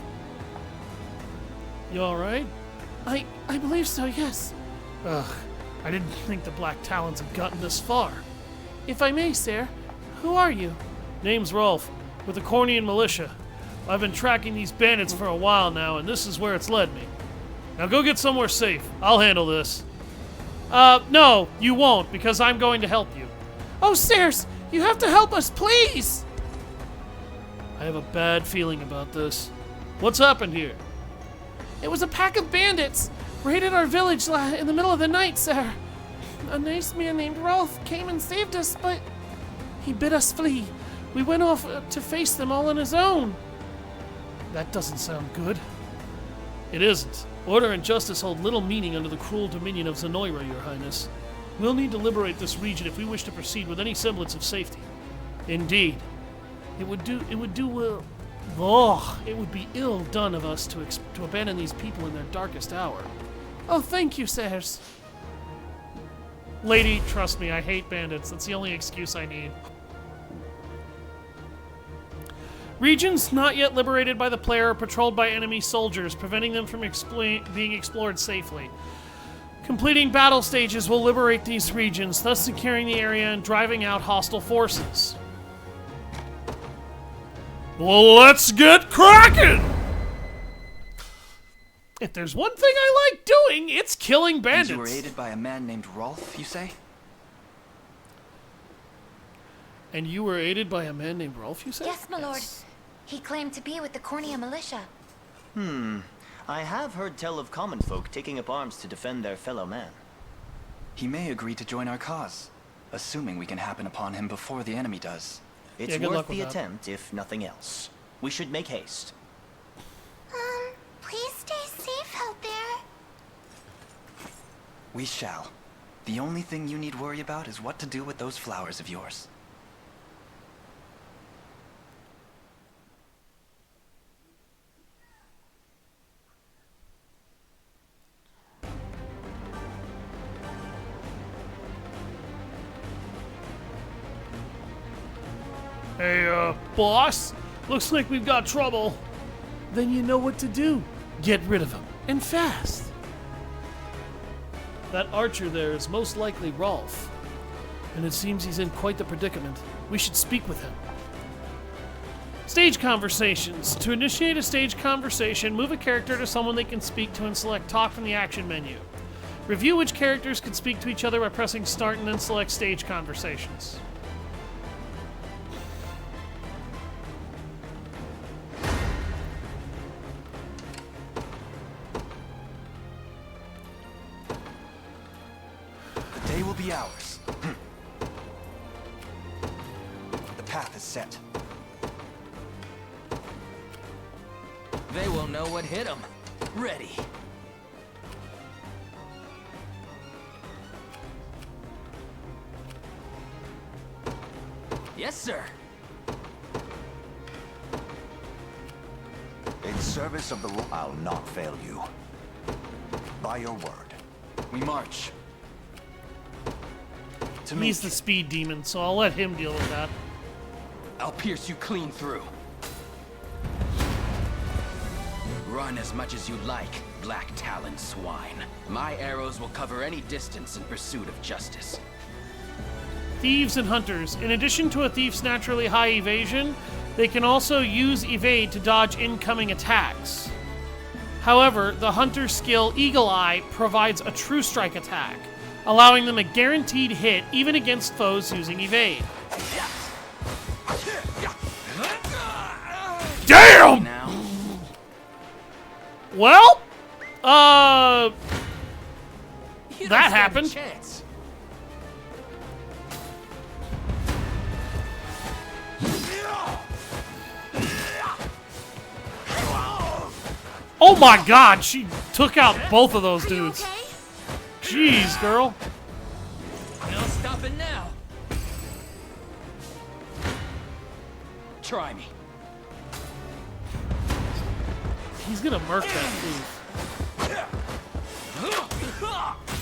You alright? I believe so, yes. Ugh, I didn't think the Black Talons had gotten this far. If I may, sir, who are you? Name's Rolf, with the Cornian militia. I've been tracking these bandits for a while now, and this is where it's led me. Now go get somewhere safe. I'll handle this. No, you won't, because I'm going to help you. Oh, sirs, you have to help us, please! I have a bad feeling about this. What's happened here? It was a pack of bandits. Raided our village in the middle of the night, sir. A nice man named Rolf came and saved us, but he bid us flee. We went off to face them all on his own. That doesn't sound good. It isn't. Order and justice hold little meaning under the cruel dominion of Zenoira, Your Highness. We'll need to liberate this region if we wish to proceed with any semblance of safety. Indeed. It would be ill done of us to abandon these people in their darkest hour. Oh, thank you, sirs. Lady, trust me, I hate bandits. That's the only excuse I need. Regions not yet liberated by the player are patrolled by enemy soldiers, preventing them from being explored safely. Completing battle stages will liberate these regions, thus securing the area and driving out hostile forces. Well, let's get cracking! If there's one thing I like doing, it's killing bandits. And you were aided by a man named Rolf, you say? And you were aided by a man named Rolf, you say? Yes, my lord. He claimed to be with the Cornia militia. I have heard tell of common folk taking up arms to defend their fellow man. He may agree to join our cause, assuming we can happen upon him before the enemy does. It's worth the attempt, if nothing else. We should make haste. Please stay safe out there. We shall. The only thing you need worry about is what to do with those flowers of yours. Hey, boss? Looks like we've got trouble. Then you know what to do. Get rid of him, and fast. That archer there is most likely Rolf. And it seems he's in quite the predicament. We should speak with him. Stage conversations. To initiate a stage conversation, move a character to someone they can speak to and select Talk from the action menu. Review which characters can speak to each other by pressing Start and then select Stage Conversations. The day will be ours. The path is set. They won't know what hit them. Ready. Yes, sir. In service of the rule, I'll not fail you. By your word. We march. He's the speed demon, so I'll let him deal with that. I'll pierce you clean through. Run as much as you like, Black Talon swine. My arrows will cover any distance in pursuit of justice. Thieves and hunters. In addition to a thief's naturally high evasion, they can also use evade to dodge incoming attacks. However, the hunter's skill Eagle Eye provides a true strike attack, allowing them a guaranteed hit even against foes using evade. Damn! Well, that happened. Oh my god, she took out both of those dudes. Jeez, girl. No stopping now. Try me. He's gonna murk that dude.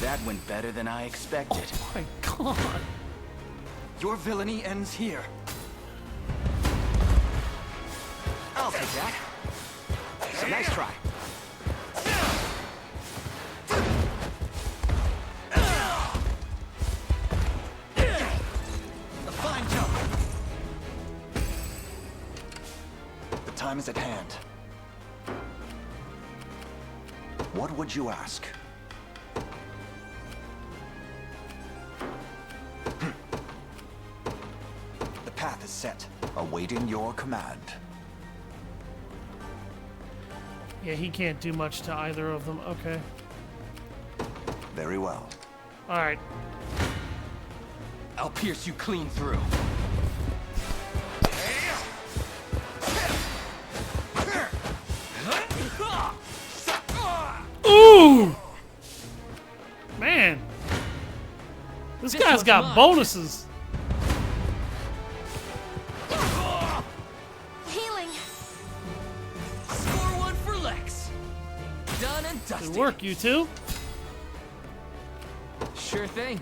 That went better than I expected. Oh my god. Your villainy ends here. I'll take that. It's a nice try. A fine jump. The time is at hand. What would you ask? The path is set. Awaiting your command. Yeah, he can't do much to either of them. Okay. Very well. Alright. I'll pierce you clean through. Ooh! Man. This guy's got bonuses. Healing. Score one for Lex. Done and dusted. Good work, you two. Sure thing.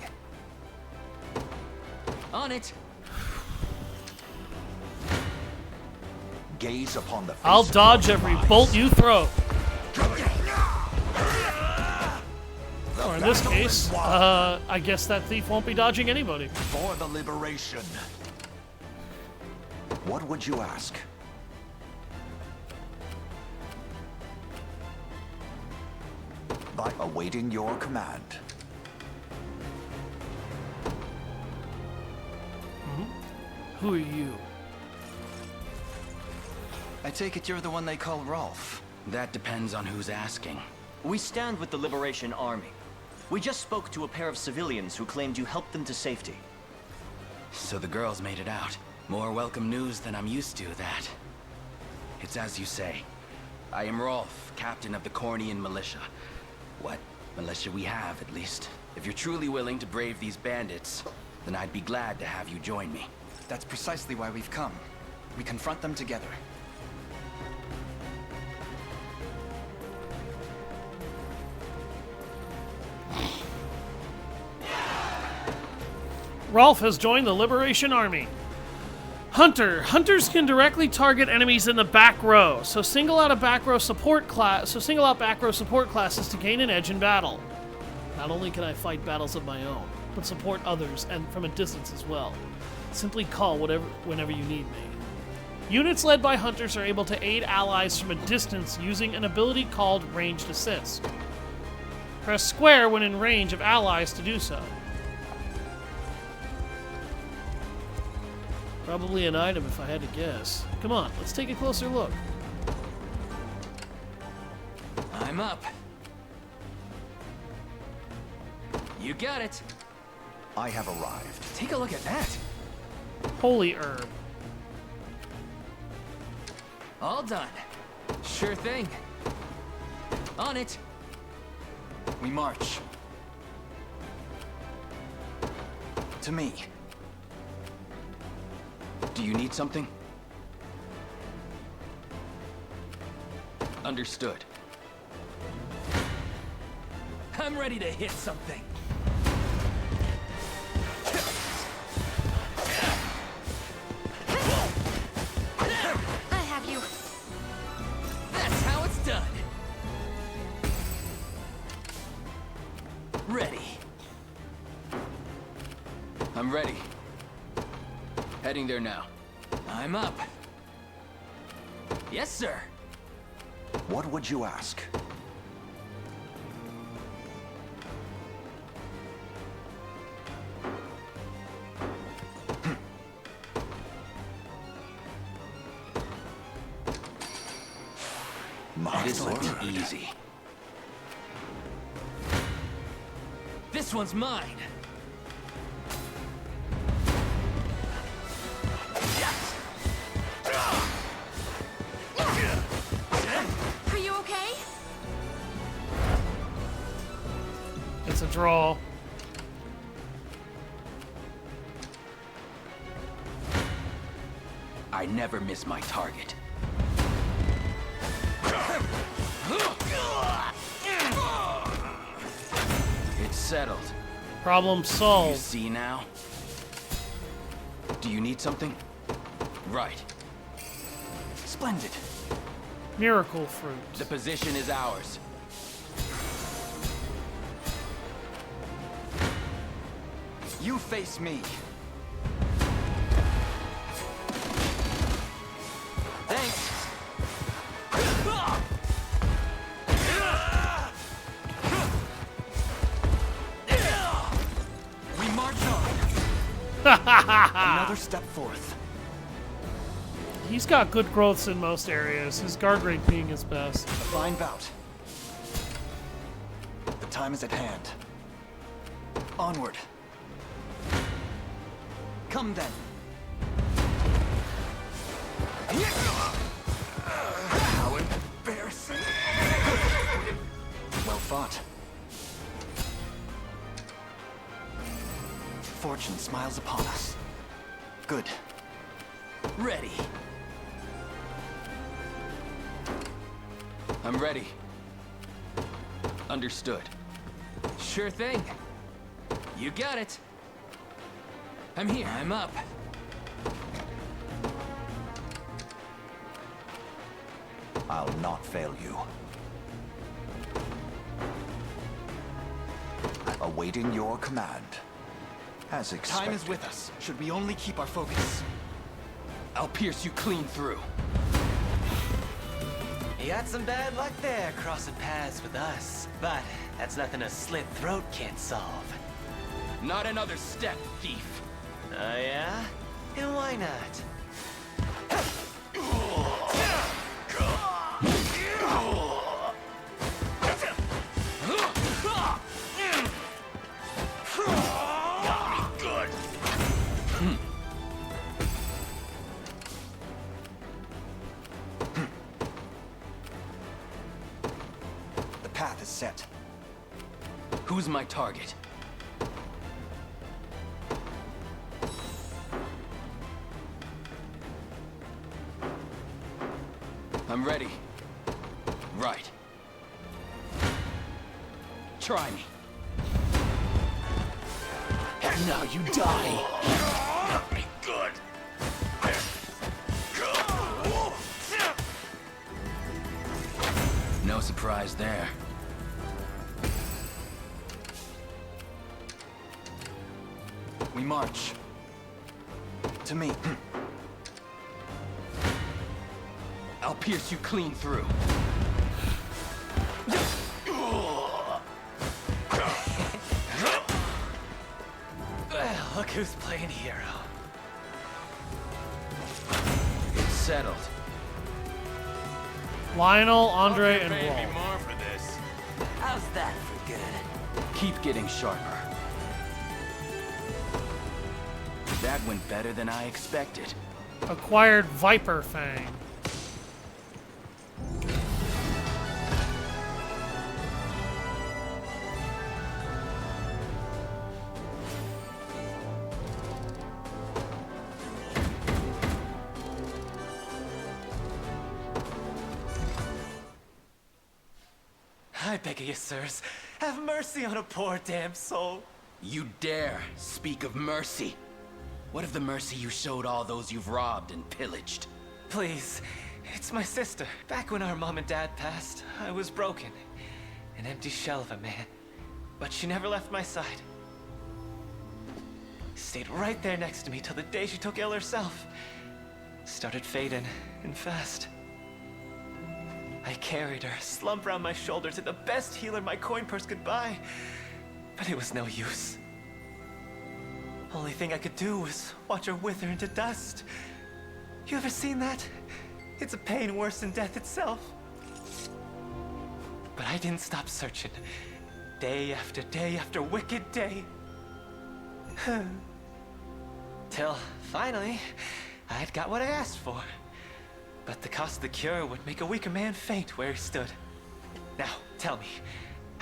On it. Gaze upon the face I'll of dodge your every demise. bolt you throw. Or in this case, I guess that thief won't be dodging anybody. For the liberation. What would you ask? By awaiting your command. Who are you? I take it you're the one they call Rolf. That depends on who's asking. We stand with the Liberation Army. We just spoke to a pair of civilians who claimed you helped them to safety. So the girls made it out. More welcome news than I'm used to, that. It's as you say. I am Rolf, captain of the Cornian militia. What militia we have, at least. If you're truly willing to brave these bandits, then I'd be glad to have you join me. That's precisely why we've come. We confront them together. Rolf has joined the Liberation Army. Hunter. Hunters can directly target enemies in the back row, so single out back row support classes to gain an edge in battle. Not only can I fight battles of my own, but support others and from a distance as well. Simply call whenever you need me. Units led by hunters are able to aid allies from a distance using an ability called Ranged Assist. Press square when in range of allies to do so. Probably an item if I had to guess. Come on, let's take a closer look. I'm up. You got it. I have arrived. Take a look at that. Holy herb. All done. Sure thing. On it. We march. To me. Do you need something? Understood. I'm ready to hit something. I have you. That's how it's done. Ready. I'm ready. Heading there now. I'm up. Yes, sir. What would you ask? This looks easy. This one's mine. Are you okay? a draw. I never miss my target. It's settled. Problem solved. You see now? Do you need something? Right. Splendid. Miracle fruit. The position is ours. You face me. Thanks. We march on. Another step forth. He's got good growths in most areas. His guard rate being his best. A fine bout. The time is at hand. Onward. Come then. How embarrassing. Well fought. Fortune smiles upon us. Good. Ready. I'm ready. Understood. Sure thing. You got it. I'm here. I'm up. I'll not fail you. Awaiting your command. As expected. Time is with us. Should we only keep our focus? I'll pierce you clean through. You got some bad luck there, crossing paths with us. But that's nothing a slit throat can't solve. Not another step, thief. Oh yeah? And why not? The path is set. Who's my target? I'm ready. Right. Try me. Now you die. Not me good. No surprise there. We march. To me. I'll pierce you clean through. Well, look who's playing hero. It's settled. Lionel, Andre, and Pay me Rolf. more for this. How's that for good? Keep getting sharper. That went better than I expected. Acquired Viper Fang. I beg of you, sirs, have mercy on a poor damn soul. You dare speak of mercy? What of the mercy you showed all those you've robbed and pillaged? Please, it's my sister. Back when our mom and dad passed, I was broken. An empty shell of a man. But she never left my side. Stayed right there next to me till the day she took ill herself. Started fading, and fast. I carried her, slumped around my shoulder to the best healer my coin purse could buy. But it was no use. Only thing I could do was watch her wither into dust. You ever seen that? It's a pain worse than death itself. But I didn't stop searching. Day after wicked day. Till, finally, I'd got what I asked for. But the cost of the cure would make a weaker man faint where he stood. Now, tell me,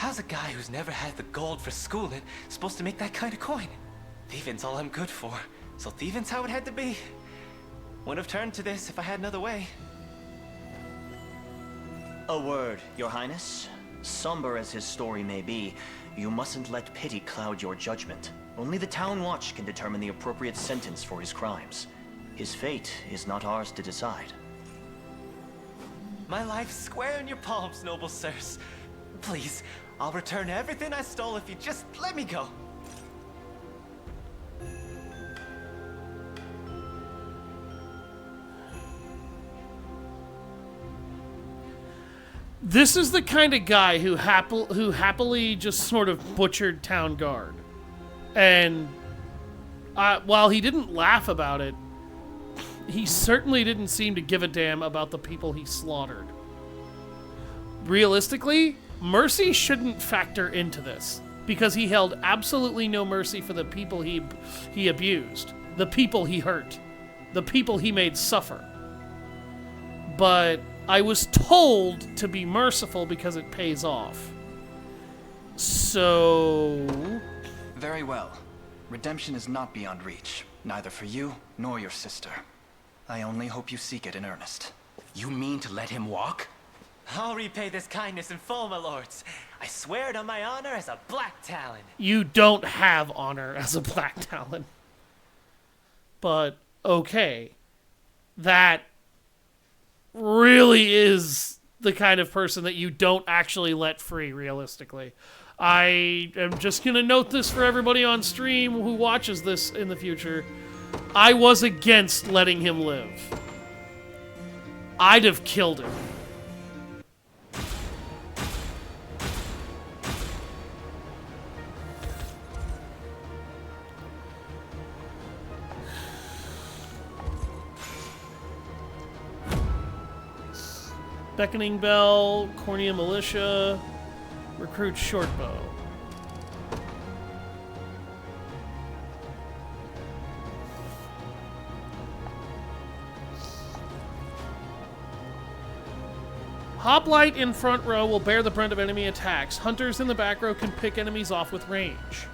How's a guy who's never had the gold for schooling supposed to make that kind of coin? Thieving's all I'm good for, so thieving's how it had to be. Wouldn't have turned to this if I had another way. A word, Your Highness. Somber as his story may be, you mustn't let pity cloud your judgment. Only the Town Watch can determine the appropriate sentence for his crimes. His fate is not ours to decide. My life's square in your palms, noble sirs. Please, I'll return everything I stole if you just let me go. This is the kind of guy who happily just sort of butchered Town Guard. And while he didn't laugh about it, he certainly didn't seem to give a damn about the people he slaughtered. Realistically, mercy shouldn't factor into this, because he held absolutely no mercy for the people he abused, the people he hurt, the people he made suffer. But I was told to be merciful because it pays off. So... Very well. Redemption is not beyond reach, neither for you nor your sister. I only hope you seek it in earnest. You mean to let him walk? I'll repay this kindness in full, my lords. I swear it on my honor as a Black Talon. You don't have honor as a Black Talon. But, okay. That really is the kind of person that you don't actually let free, realistically. I am just going to note this for everybody on stream who watches this in the future. I was against letting him live. I'd have killed him. Beckoning Bell, Cornea Militia, recruit Shortbow. Hoplite in front row will bear the brunt of enemy attacks. Hunters in the back row can pick enemies off with range.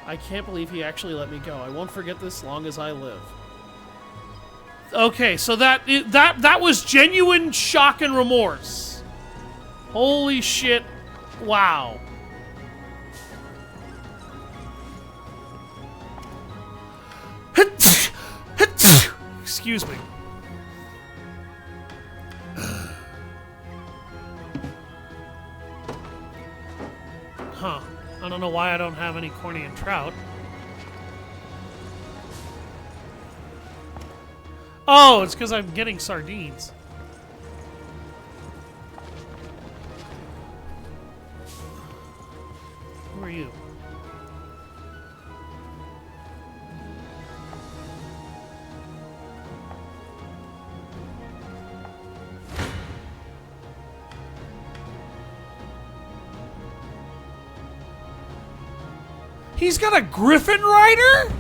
I can't believe he actually let me go. I won't forget this long as I live. Okay, so that was genuine shock and remorse. Holy shit. Wow. Excuse me. Huh. I don't know why I don't have any Cornea Trout. Oh, it's because I'm getting sardines. Who are you? He's got a Griffin Rider?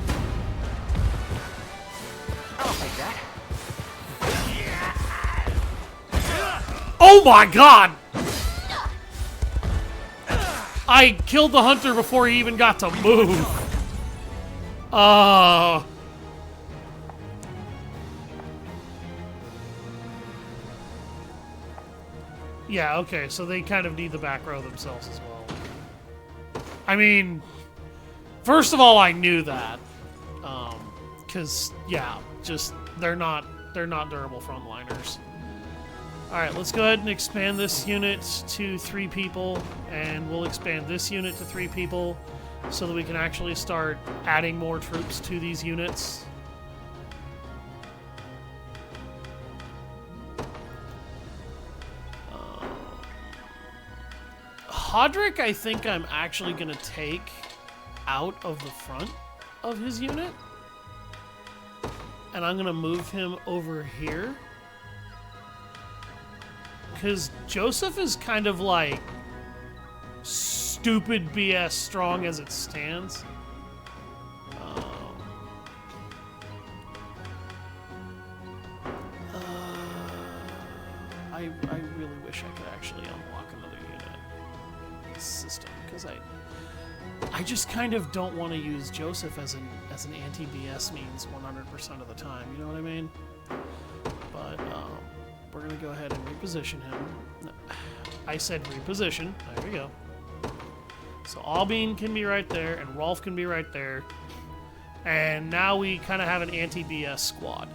I'll take that. Oh my god! I killed the hunter before he even got to move. Yeah, okay, so they kind of need the back row themselves as well. I mean, first of all, I knew that. Because, yeah, just, they're not durable frontliners. Alright, let's go ahead and expand this unit to 3 people, and we'll expand this unit to 3 people so that we can actually start adding more troops to these units. Hodrick, I think I'm actually going to take out of the front of his unit, and I'm going to move him over here. Because Joseph is kind of like stupid BS strong as it stands. I really wish I could actually system, because I just kind of don't want to use Joseph as an anti-BS means 100% of the time. You know what I mean? But we're gonna go ahead and reposition him. No, I said reposition. There we go. So Albine can be right there, and Rolf can be right there. And now we kind of have an anti-BS squad.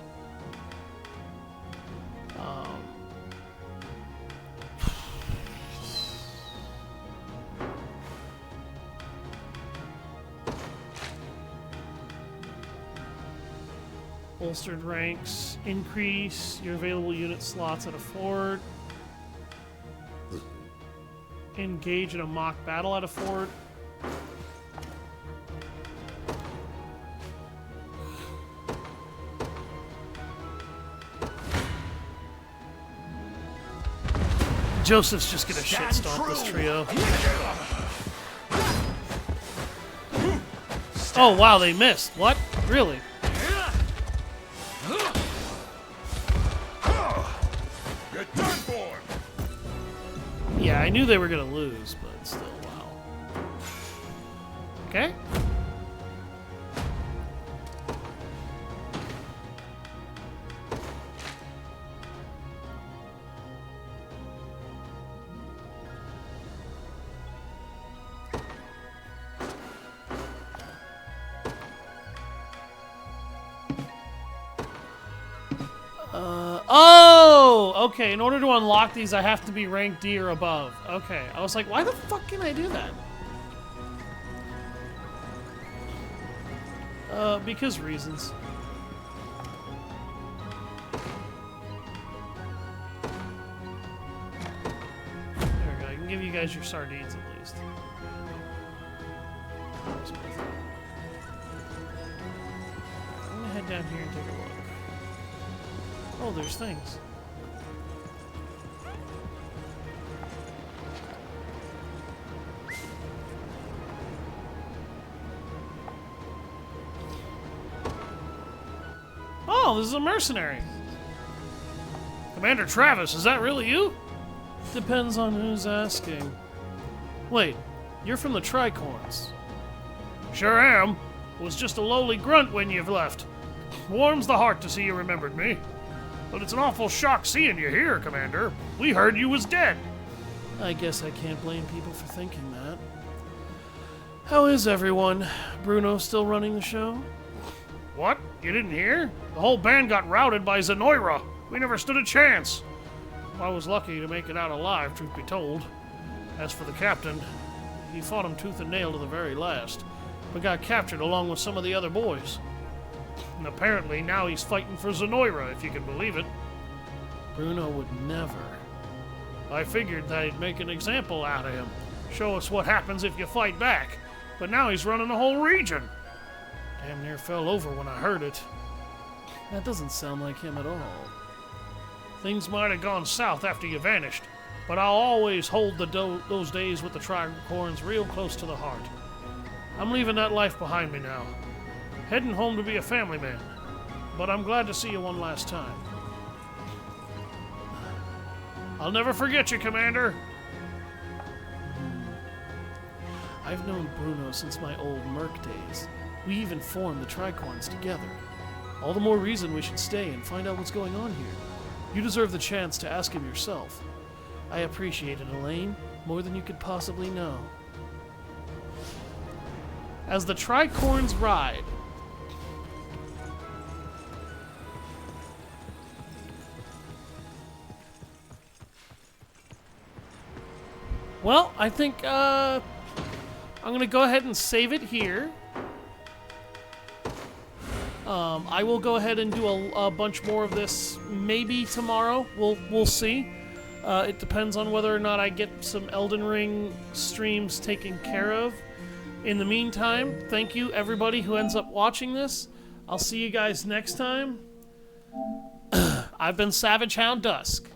Bolstered ranks, increase your available unit slots at a fort. Engage in a mock battle at a fort. Joseph's just gonna shit stomp this trio. Oh wow, they missed. What? Really? Get done for! Yeah, I knew they were gonna lose, but still, wow. Okay. Oh! Okay, in order to unlock these, I have to be rank D or above. Okay, I was like, why the fuck can I do that? Because reasons. There we go, I can give you guys your sardines at least. I'm gonna head down here and take a look. Oh, there's things. Oh, this is a mercenary. Commander Travis, is that really you? Depends on who's asking. Wait, you're from the Tricorns. Sure am. Was just a lowly grunt when you've left. Warms the heart to see you remembered me. But it's an awful shock seeing you here, Commander. We heard you was dead. I guess I can't blame people for thinking that. How is everyone? Bruno still running the show? What? You didn't hear? The whole band got routed by Zenoira. We never stood a chance. I was lucky to make it out alive, truth be told. As for the captain, he fought him tooth and nail to the very last, but got captured along with some of the other boys. And apparently now he's fighting for Zenoira, if you can believe it. Bruno would never. I figured they'd make an example out of him. Show us what happens if you fight back. But now he's running the whole region. Damn near fell over when I heard it. That doesn't sound like him at all. Things might have gone south after you vanished, but I'll always hold those days with the Tricorns real close to the heart. I'm leaving that life behind me now. Heading home to be a family man, but I'm glad to see you one last time. I'll never forget you, Commander. I've known Bruno since my old Merc days. We even formed the Tricorns together. All the more reason we should stay and find out what's going on here. You deserve the chance to ask him yourself. I appreciate it, Elaine, more than you could possibly know. As the Tricorns ride, well, I think I'm going to go ahead and save it here. I will go ahead and do a bunch more of this maybe tomorrow. We'll see. It depends on whether or not I get some Elden Ring streams taken care of. In the meantime, thank you everybody who ends up watching this. I'll see you guys next time. I've been Savage Hound Dusk.